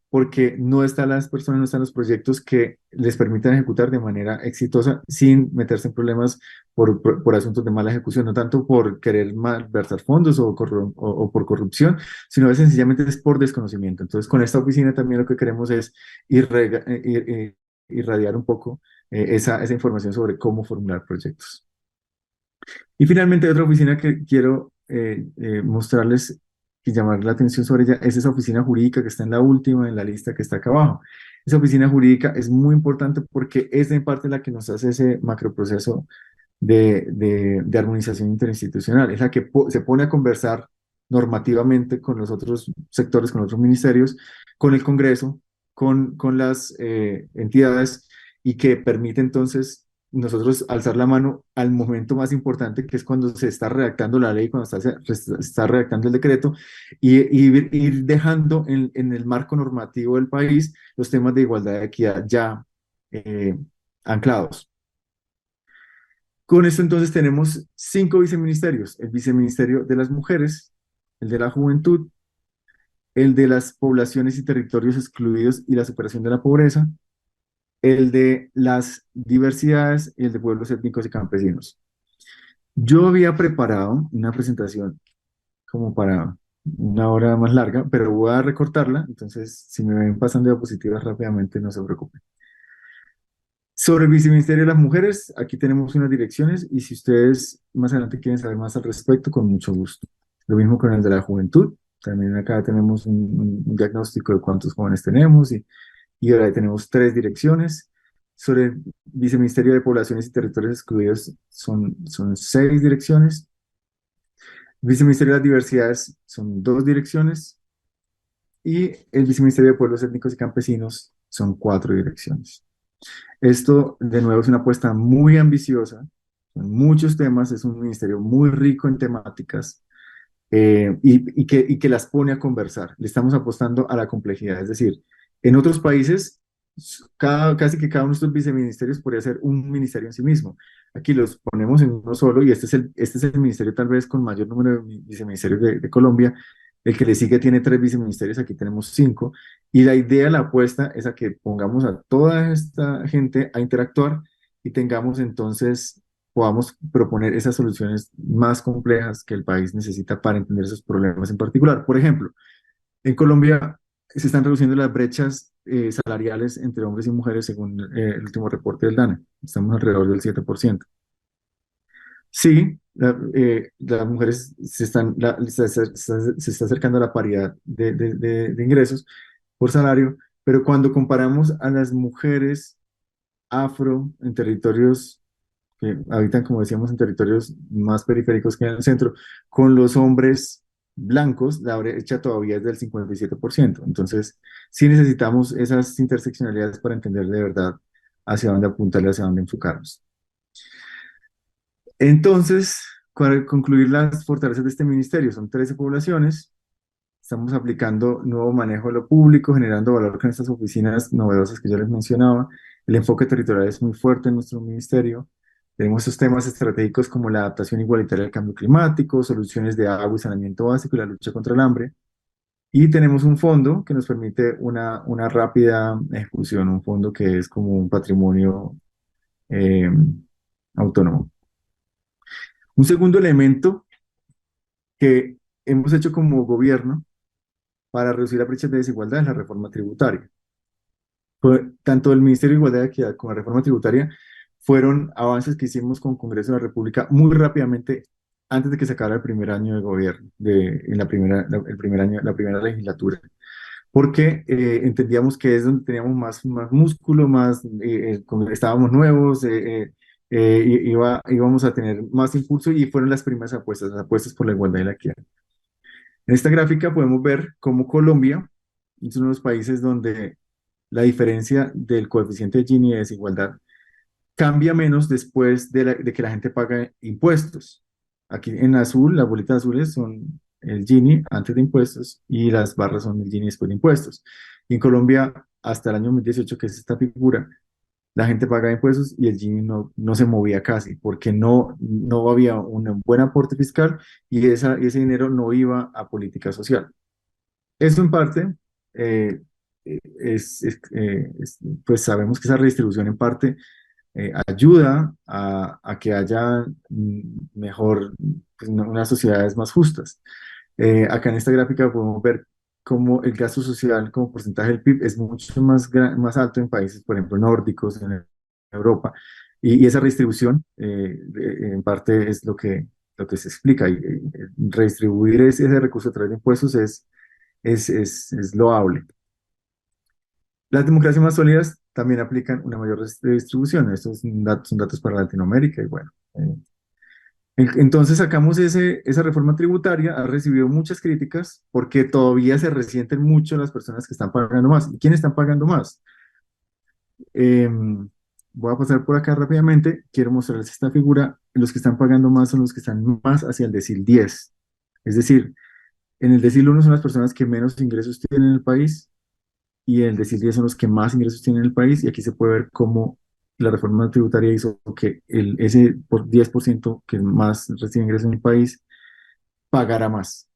[SPEAKER 2] porque no están las personas, no están los proyectos que les permitan ejecutar de manera exitosa sin meterse en problemas por asuntos de mala ejecución, no tanto por querer malversar fondos o por corrupción, sino sencillamente es por desconocimiento. Entonces, con esta oficina también lo que queremos es irradiar un poco esa información sobre cómo formular proyectos. Y finalmente, otra oficina que quiero mostrarles y llamar la atención sobre ella es esa oficina jurídica que está en la última, en la lista que está acá abajo. Esa oficina jurídica es muy importante porque es en parte la que nos hace ese macroproceso de armonización interinstitucional. Es la que se pone a conversar normativamente con los otros sectores, con otros ministerios, con el Congreso, con las entidades y que permite entonces nosotros alzar la mano al momento más importante, que es cuando se está redactando la ley, cuando está redactando el decreto, y ir dejando en el marco normativo del país los temas de igualdad y equidad ya anclados. Con esto entonces tenemos 5 viceministerios: el viceministerio de las mujeres, el de la juventud, el de las poblaciones y territorios excluidos y la superación de la pobreza, el de las diversidades y el de pueblos étnicos y campesinos. Yo había preparado una presentación como para una hora más larga, pero voy a recortarla, entonces si me ven pasando diapositivas rápidamente, no se preocupen. Sobre el Viceministerio de las Mujeres, aquí tenemos unas direcciones y si ustedes más adelante quieren saber más al respecto, con mucho gusto. Lo mismo con el de la Juventud, también acá tenemos un diagnóstico de cuántos jóvenes tenemos y ahora tenemos 3 direcciones. Sobre el Viceministerio de Poblaciones y Territorios Excluidos son 6 direcciones. Viceministerio de las Diversidades son 2 direcciones y el Viceministerio de Pueblos Étnicos y Campesinos son 4 direcciones. Esto, de nuevo, es una apuesta muy ambiciosa, son muchos temas, es un ministerio muy rico en temáticas y que las pone a conversar. Le estamos apostando a la complejidad, es decir, en otros países, casi que cada uno de estos viceministerios podría ser un ministerio en sí mismo. Aquí los ponemos en uno solo y este es el ministerio tal vez con mayor número de viceministerios de Colombia. El que le sigue tiene 3 viceministerios, aquí tenemos 5. Y la idea, la apuesta es a que pongamos a toda esta gente a interactuar y tengamos entonces podamos proponer esas soluciones más complejas que el país necesita para entender esos problemas en particular. Por ejemplo, en Colombia se están reduciendo las brechas salariales entre hombres y mujeres según el último reporte del DANE. Estamos alrededor del 7%. Sí, las mujeres se está acercando a la paridad de ingresos por salario, pero cuando comparamos a las mujeres afro en territorios que habitan, como decíamos, en territorios más periféricos que en el centro, con los hombres blancos, la brecha todavía es del 57%. Entonces, sí necesitamos esas interseccionalidades para entender de verdad hacia dónde apuntarle, hacia dónde enfocarnos. Entonces, para concluir las fortalezas de este ministerio, son 13 poblaciones. Estamos aplicando nuevo manejo de lo público, generando valor con estas oficinas novedosas que yo les mencionaba. El enfoque territorial es muy fuerte en nuestro ministerio. Tenemos estos temas estratégicos como la adaptación igualitaria al cambio climático, soluciones de agua y saneamiento básico y la lucha contra el hambre. Y tenemos un fondo que nos permite una rápida ejecución, un fondo que es como un patrimonio eh, autónomo. Un segundo elemento que hemos hecho como gobierno para reducir la brecha de desigualdad es la reforma tributaria. Tanto el Ministerio de Igualdad y Equidad como la reforma tributaria fueron avances que hicimos con Congreso de la República muy rápidamente antes de que se acabara el primer año de gobierno, en el primer año, la primera legislatura, porque entendíamos que es donde teníamos más músculo, estábamos nuevos, íbamos a tener más impulso y fueron las primeras apuestas, las apuestas por la igualdad y la equidad. En esta gráfica podemos ver cómo Colombia es uno de los países donde la diferencia del coeficiente de Gini de desigualdad cambia menos después de que la gente paga impuestos. Aquí en azul, las bolitas azules son el Gini antes de impuestos y las barras son el Gini después de impuestos. Y en Colombia, hasta el año 2018, que es esta figura, la gente pagaba impuestos y el Gini no se movía casi, porque no había un buen aporte fiscal y ese dinero no iba a política social. Eso en parte, eh, pues sabemos que esa redistribución en parte ayuda a que haya mejor, pues, unas sociedades más justas. Acá en esta gráfica podemos ver cómo el gasto social como porcentaje del PIB es mucho más alto en países, por ejemplo, nórdicos, en Europa, y esa redistribución en parte es lo que se explica. Redistribuir ese recurso a través de impuestos es loable. Las democracias más sólidas también aplican una mayor redistribución. Estos son datos para Latinoamérica y bueno. Entonces sacamos esa reforma tributaria, ha recibido muchas críticas porque todavía se resienten mucho las personas que están pagando más. ¿Y quiénes están pagando más? Voy a pasar por acá rápidamente. Quiero mostrarles esta figura. Los que están pagando más son los que están más hacia el decil 10. Es decir, en el decil 1 son las personas que menos ingresos tienen en el país y el decil 10 son los que más ingresos tienen en el país, y aquí se puede ver cómo la reforma tributaria hizo que ese 10% que más recibe ingresos en el país pagara más,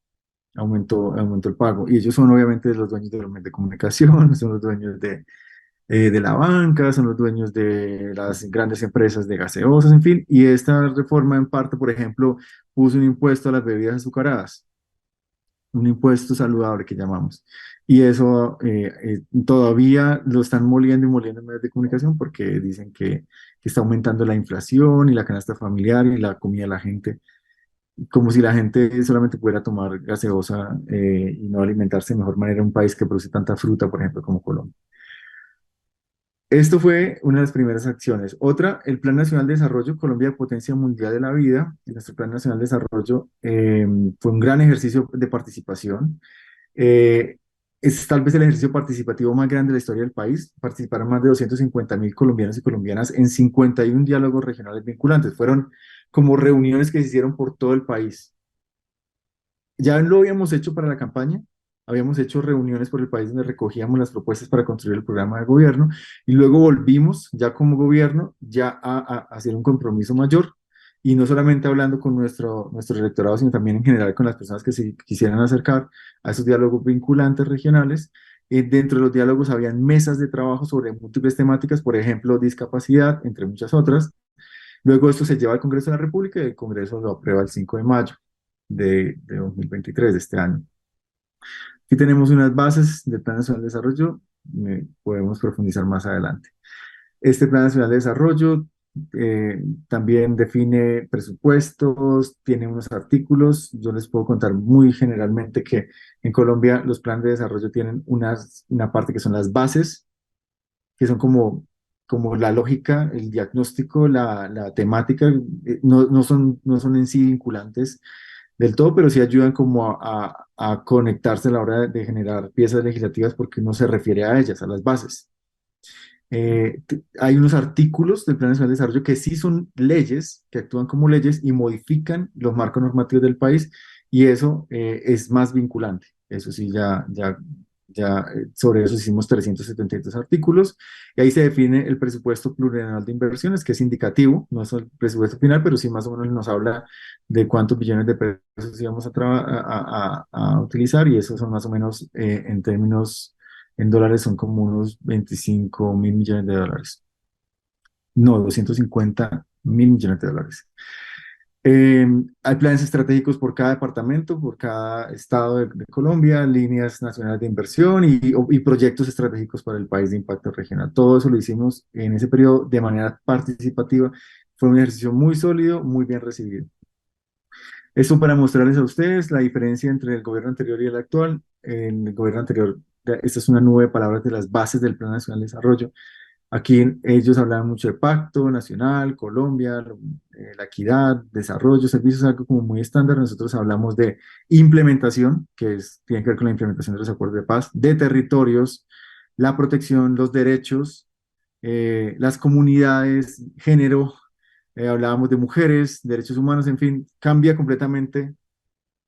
[SPEAKER 2] aumentó el pago. Y ellos son obviamente los dueños de los medios de comunicación, son los dueños de la banca, son los dueños de las grandes empresas de gaseosas, en fin. Y esta reforma en parte, por ejemplo, puso un impuesto a las bebidas azucaradas, un impuesto saludable que llamamos. Y eso todavía lo están moliendo y moliendo en medios de comunicación porque dicen que está aumentando la inflación y la canasta familiar y la comida de la gente, como si la gente solamente pudiera tomar gaseosa y no alimentarse de mejor manera en un país que produce tanta fruta, por ejemplo, como Colombia. Esto fue una de las primeras acciones. Otra, el Plan Nacional de Desarrollo Colombia Potencia Mundial de la Vida. Nuestro Plan Nacional de Desarrollo fue un gran ejercicio de participación. Eh, es tal vez el ejercicio participativo más grande de la historia del país. Participaron más de 250.000 colombianos y colombianas en 51 diálogos regionales vinculantes. Fueron como reuniones que se hicieron por todo el país. Ya lo habíamos hecho para la campaña, habíamos hecho reuniones por el país donde recogíamos las propuestas para construir el programa de gobierno y luego volvimos ya como gobierno ya a hacer un compromiso mayor y no solamente hablando con nuestro electorado, sino también en general con las personas que se quisieran acercar a esos diálogos vinculantes regionales. Dentro de los diálogos habían mesas de trabajo sobre múltiples temáticas, por ejemplo, discapacidad, entre muchas otras. Luego esto se lleva al Congreso de la República y el Congreso lo aprueba el 5 de mayo de 2023, de este año. Aquí tenemos unas bases del Plan Nacional de Desarrollo, podemos profundizar más adelante. Este Plan Nacional de Desarrollo también define presupuestos, tiene unos artículos. Yo les puedo contar muy generalmente que en Colombia los planes de desarrollo tienen una parte que son las bases, que son como la lógica, el diagnóstico, la temática, no son en sí vinculantes del todo, pero sí ayudan como a conectarse a la hora de generar piezas legislativas porque uno se refiere a ellas, a las bases. Hay unos artículos del Plan Nacional de Desarrollo que sí son leyes, que actúan como leyes y modifican los marcos normativos del país, y eso es más vinculante. Eso sí, sobre eso hicimos 372 artículos, y ahí se define el presupuesto plurianual de inversiones, que es indicativo, no es el presupuesto final, pero sí más o menos nos habla de cuántos billones de pesos íbamos a utilizar, y esos son más o menos en términos en dólares son como unos 25.000 millones de dólares. No, 250.000 millones de dólares. Hay planes estratégicos por cada departamento, por cada estado de Colombia, líneas nacionales de inversión y proyectos estratégicos para el país de impacto regional. Todo eso lo hicimos en ese periodo de manera participativa. Fue un ejercicio muy sólido, muy bien recibido. Esto para mostrarles a ustedes la diferencia entre el gobierno anterior y el actual. En el gobierno anterior, esta es una nube de palabras de las bases del Plan Nacional de Desarrollo. Aquí ellos hablaban mucho de pacto nacional, Colombia, la equidad, desarrollo, servicios, algo como muy estándar. Nosotros hablamos de implementación, tiene que ver con la implementación de los acuerdos de paz, de territorios, la protección, los derechos, las comunidades, género, hablábamos de mujeres, derechos humanos, en fin, cambia completamente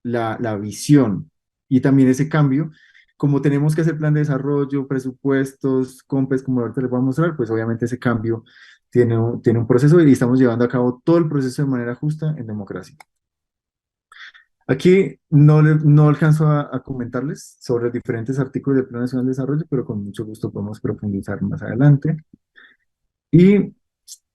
[SPEAKER 2] la visión. Y también ese cambio, como tenemos que hacer plan de desarrollo, presupuestos, compes, como ahorita les voy a mostrar, pues obviamente ese cambio tiene un proceso y estamos llevando a cabo todo el proceso de manera justa en democracia. Aquí no alcanzo a comentarles sobre los diferentes artículos del Plan Nacional de Desarrollo, pero con mucho gusto podemos profundizar más adelante. Y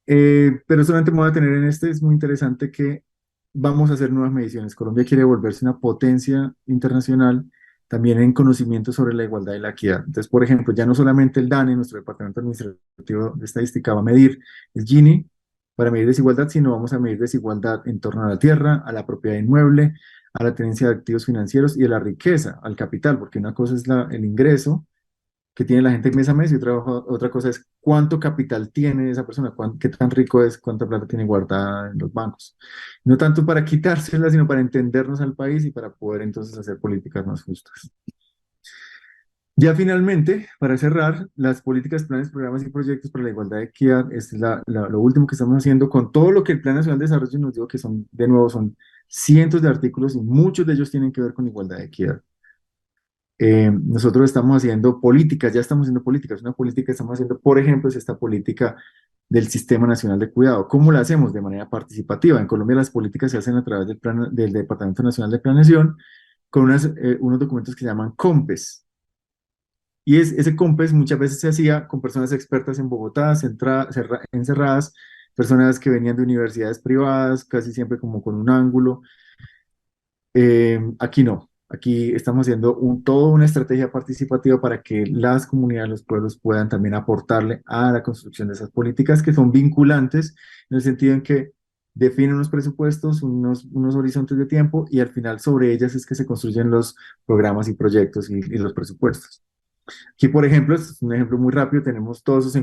[SPEAKER 2] pero solamente me voy a tener en este, es muy interesante que vamos a hacer nuevas mediciones. Colombia quiere volverse una potencia internacional también en conocimiento sobre la igualdad y la equidad. Entonces, por ejemplo, ya no solamente el DANE, nuestro Departamento Administrativo de Estadística, va a medir el Gini para medir desigualdad, sino vamos a medir desigualdad en torno a la tierra, a la propiedad inmueble, a la tenencia de activos financieros y a la riqueza, al capital, porque una cosa es el ingreso que tiene la gente mes a mes y otra cosa es cuánto capital tiene esa persona, qué tan rico es, cuánta plata tiene guardada en los bancos. No tanto para quitársela, sino para entendernos al país y para poder entonces hacer políticas más justas. Ya finalmente, para cerrar, las políticas, planes, programas y proyectos para la igualdad y equidad es lo último que estamos haciendo con todo lo que el Plan Nacional de Desarrollo nos dijo que son, de nuevo, son cientos de artículos y muchos de ellos tienen que ver con igualdad y equidad. Nosotros estamos haciendo políticas, ya estamos haciendo políticas. Una política que estamos haciendo, por ejemplo, es esta política del Sistema Nacional de Cuidado. ¿Cómo la hacemos? De manera participativa. En Colombia las políticas se hacen a través del Departamento Nacional de Planeación con unos documentos que se llaman COMPES. Y ese COMPES muchas veces se hacía con personas expertas en Bogotá, encerradas, personas que venían de universidades privadas, casi siempre como con un ángulo. Aquí no, aquí estamos haciendo toda una estrategia participativa para que las comunidades, los pueblos puedan también aportarle a la construcción de esas políticas que son vinculantes en el sentido en que definen unos presupuestos, unos horizontes de tiempo y al final sobre ellas es que se construyen los programas y proyectos y los presupuestos. Aquí, por ejemplo, es un ejemplo muy rápido, tenemos todos esos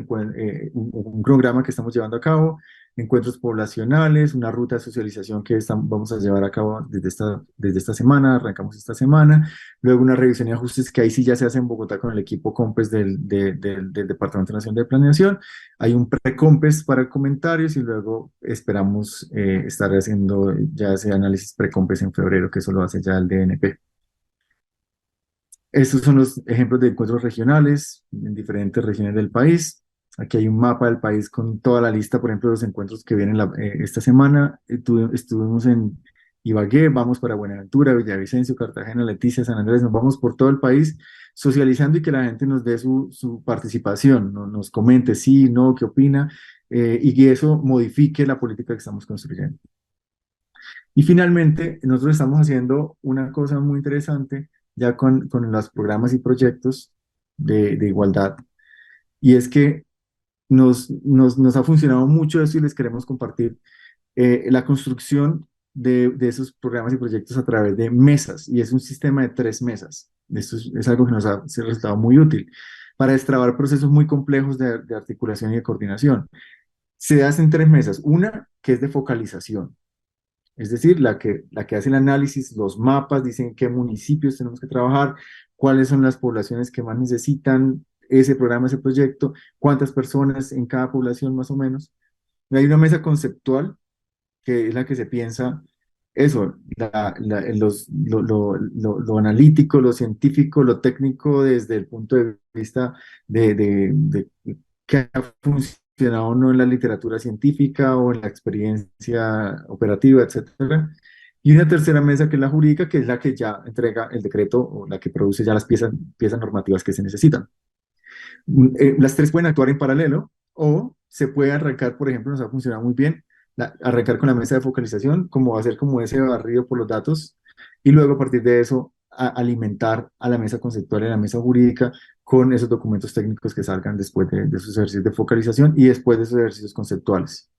[SPEAKER 2] un programa que estamos llevando a cabo, encuentros poblacionales, una ruta de socialización que vamos a llevar a cabo desde esta semana, arrancamos esta semana, luego una revisión y ajustes que ahí sí ya se hace en Bogotá con el equipo COMPES del Departamento Nacional de Planeación, hay un pre-COMPES para comentarios y luego esperamos estar haciendo ya ese análisis pre-COMPES en febrero, que eso lo hace ya el DNP. Estos son los ejemplos de encuentros regionales en diferentes regiones del país. Aquí hay un mapa del país con toda la lista, por ejemplo, de los encuentros que vienen esta semana. Estuvimos en Ibagué, vamos para Buenaventura, Villavicencio, Cartagena, Leticia, San Andrés, nos vamos por todo el país socializando y que la gente nos dé su participación, nos comente sí, no, qué opina, y que eso modifique la política que estamos construyendo. Y finalmente, nosotros estamos haciendo una cosa muy interesante ya con los programas y proyectos de igualdad, y es que nos ha funcionado mucho eso y les queremos compartir la construcción de esos programas y proyectos a través de mesas, y es un sistema de 3 mesas. Esto es algo que nos ha resultado muy útil para destrabar procesos muy complejos de articulación y de coordinación. Se hacen 3 mesas, una que es de focalización, es decir, la que hace el análisis, los mapas, dicen qué municipios tenemos que trabajar, cuáles son las poblaciones que más necesitan ese programa, ese proyecto, cuántas personas en cada población más o menos. Y hay una mesa conceptual que es la que se piensa eso, lo analítico, lo científico, lo técnico desde el punto de vista de qué ha funcionado o no en la literatura científica o en la experiencia operativa, etcétera. Y una tercera mesa que es la jurídica, que es la que ya entrega el decreto o la que produce ya las piezas normativas que se necesitan. Las tres pueden actuar en paralelo o se puede arrancar, por ejemplo, nos ha funcionado muy bien, arrancar con la mesa de focalización, como hacer como ese barrido por los datos y luego a partir de eso alimentar a la mesa conceptual y a la mesa jurídica con esos documentos técnicos que salgan después de esos ejercicios de focalización y después de esos ejercicios conceptuales.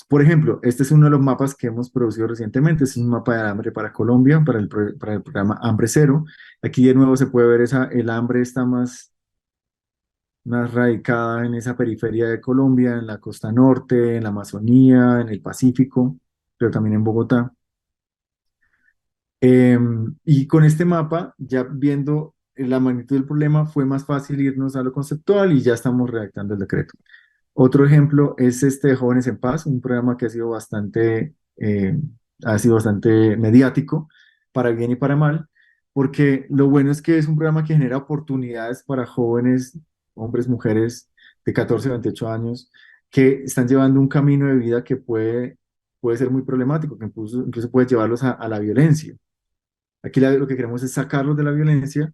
[SPEAKER 2] Por ejemplo, este es uno de los mapas que hemos producido recientemente, es un mapa de hambre para Colombia, para el programa Hambre Cero. Aquí de nuevo se puede ver el hambre está más más radicada en esa periferia de Colombia, en la costa norte, en la Amazonía, en el Pacífico, pero también en Bogotá. Y con este mapa, ya viendo la magnitud del problema, fue más fácil irnos a lo conceptual y ya estamos redactando el decreto. Otro ejemplo es este de Jóvenes en Paz, un programa que ha sido bastante mediático, para bien y para mal, porque lo bueno es que es un programa que genera oportunidades para jóvenes, hombres, mujeres de 14 a 28 años, que están llevando un camino de vida que puede ser muy problemático, que incluso puede llevarlos a la violencia. Aquí lo que queremos es sacarlos de la violencia,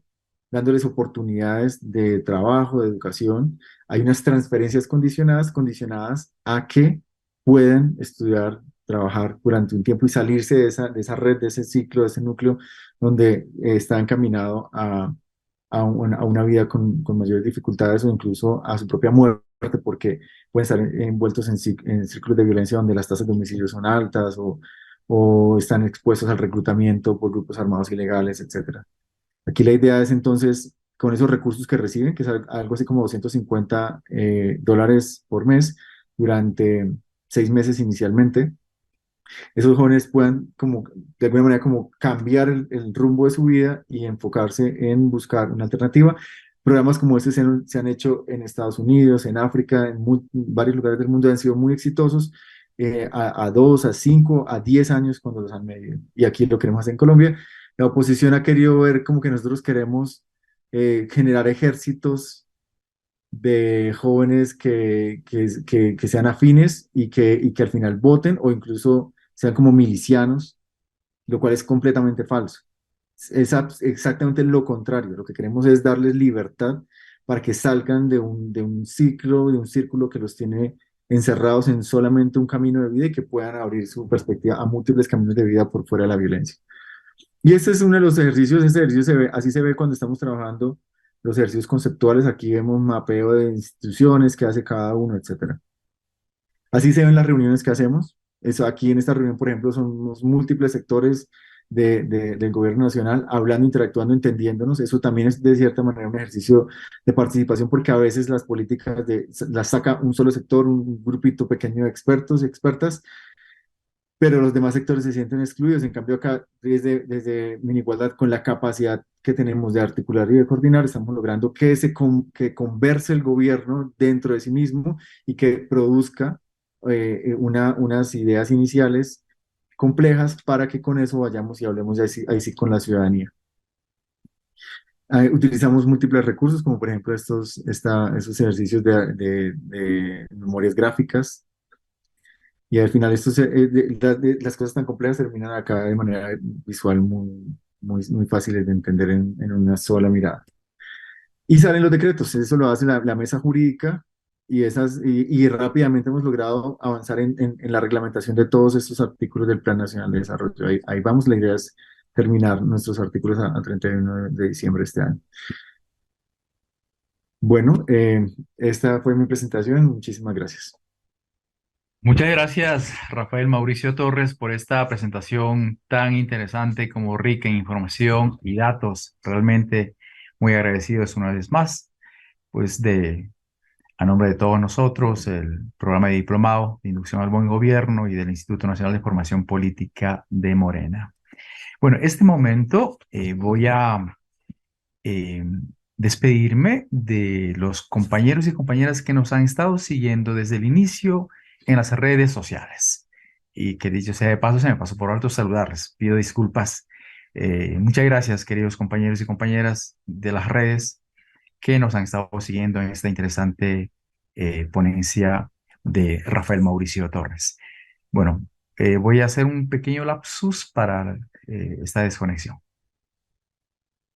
[SPEAKER 2] dándoles oportunidades de trabajo, de educación. Hay unas transferencias condicionadas a que puedan estudiar, trabajar durante un tiempo y salirse de esa red, de ese ciclo, de ese núcleo donde está encaminado a una vida con mayores dificultades o incluso a su propia muerte, porque pueden estar envueltos en círculos de violencia donde las tasas de homicidio son altas o están expuestos al reclutamiento por grupos armados ilegales, etcétera. Aquí la idea es entonces, con esos recursos que reciben, que es algo así como $250 por mes durante 6 meses inicialmente, esos jóvenes puedan como, de alguna manera, como cambiar el rumbo de su vida y enfocarse en buscar una alternativa. Programas como este se han hecho en Estados Unidos, en África, en varios lugares del mundo, han sido muy exitosos, a 2, a 5, a 10 años cuando los han medido. Y aquí lo queremos hacer en Colombia. La oposición ha querido ver como que nosotros queremos generar ejércitos de jóvenes que sean afines y que al final voten o incluso sean como milicianos, lo cual es completamente falso. Es exactamente lo contrario. Lo que queremos es darles libertad para que salgan de un ciclo, de un círculo que los tiene encerrados en solamente un camino de vida y que puedan abrir su perspectiva a múltiples caminos de vida por fuera de la violencia. Y este es uno de los ejercicios, este ejercicio así se ve cuando estamos trabajando los ejercicios conceptuales. Aquí vemos mapeo de instituciones, qué hace cada uno, etcétera. Así se ven las reuniones que hacemos. Eso aquí en esta reunión, por ejemplo, son los múltiples sectores del gobierno nacional hablando, interactuando, entendiéndonos. Eso también es de cierta manera un ejercicio de participación porque a veces las políticas las saca un solo sector, un grupito pequeño de expertos y expertas, pero los demás sectores se sienten excluidos. En cambio, acá, desde Minigualdad, con la capacidad que tenemos de articular y de coordinar, estamos logrando que converse el gobierno dentro de sí mismo y que produzca unas ideas iniciales complejas para que con eso vayamos y hablemos ahí sí con la ciudadanía. Utilizamos múltiples recursos, como por ejemplo estos ejercicios de memorias gráficas, y al final las cosas tan complejas terminan acá de manera visual muy fáciles de entender en una sola mirada. Y salen los decretos, eso lo hace la mesa jurídica y rápidamente hemos logrado avanzar en la reglamentación de todos estos artículos del Plan Nacional de Desarrollo. Ahí vamos, la idea es terminar nuestros artículos a 31 de diciembre de este año. Bueno, esta fue mi presentación, muchísimas gracias.
[SPEAKER 1] Muchas gracias, Rafael Mauricio Torres, por esta presentación tan interesante como rica en información y datos. Realmente muy agradecidos una vez más, pues a nombre de todos nosotros, el programa de diplomado de inducción al buen gobierno y del Instituto Nacional de Formación Política de Morena. Bueno, este momento voy a eh, despedirme de los compañeros y compañeras que nos han estado siguiendo desde el inicio en las redes sociales. Y que dicho sea de paso, se me pasó por alto saludarles. Pido disculpas. Muchas gracias, queridos compañeros y compañeras de las redes que nos han estado siguiendo en esta interesante ponencia de Rafael Mauricio Torres. Bueno, voy a hacer un pequeño lapsus para esta desconexión.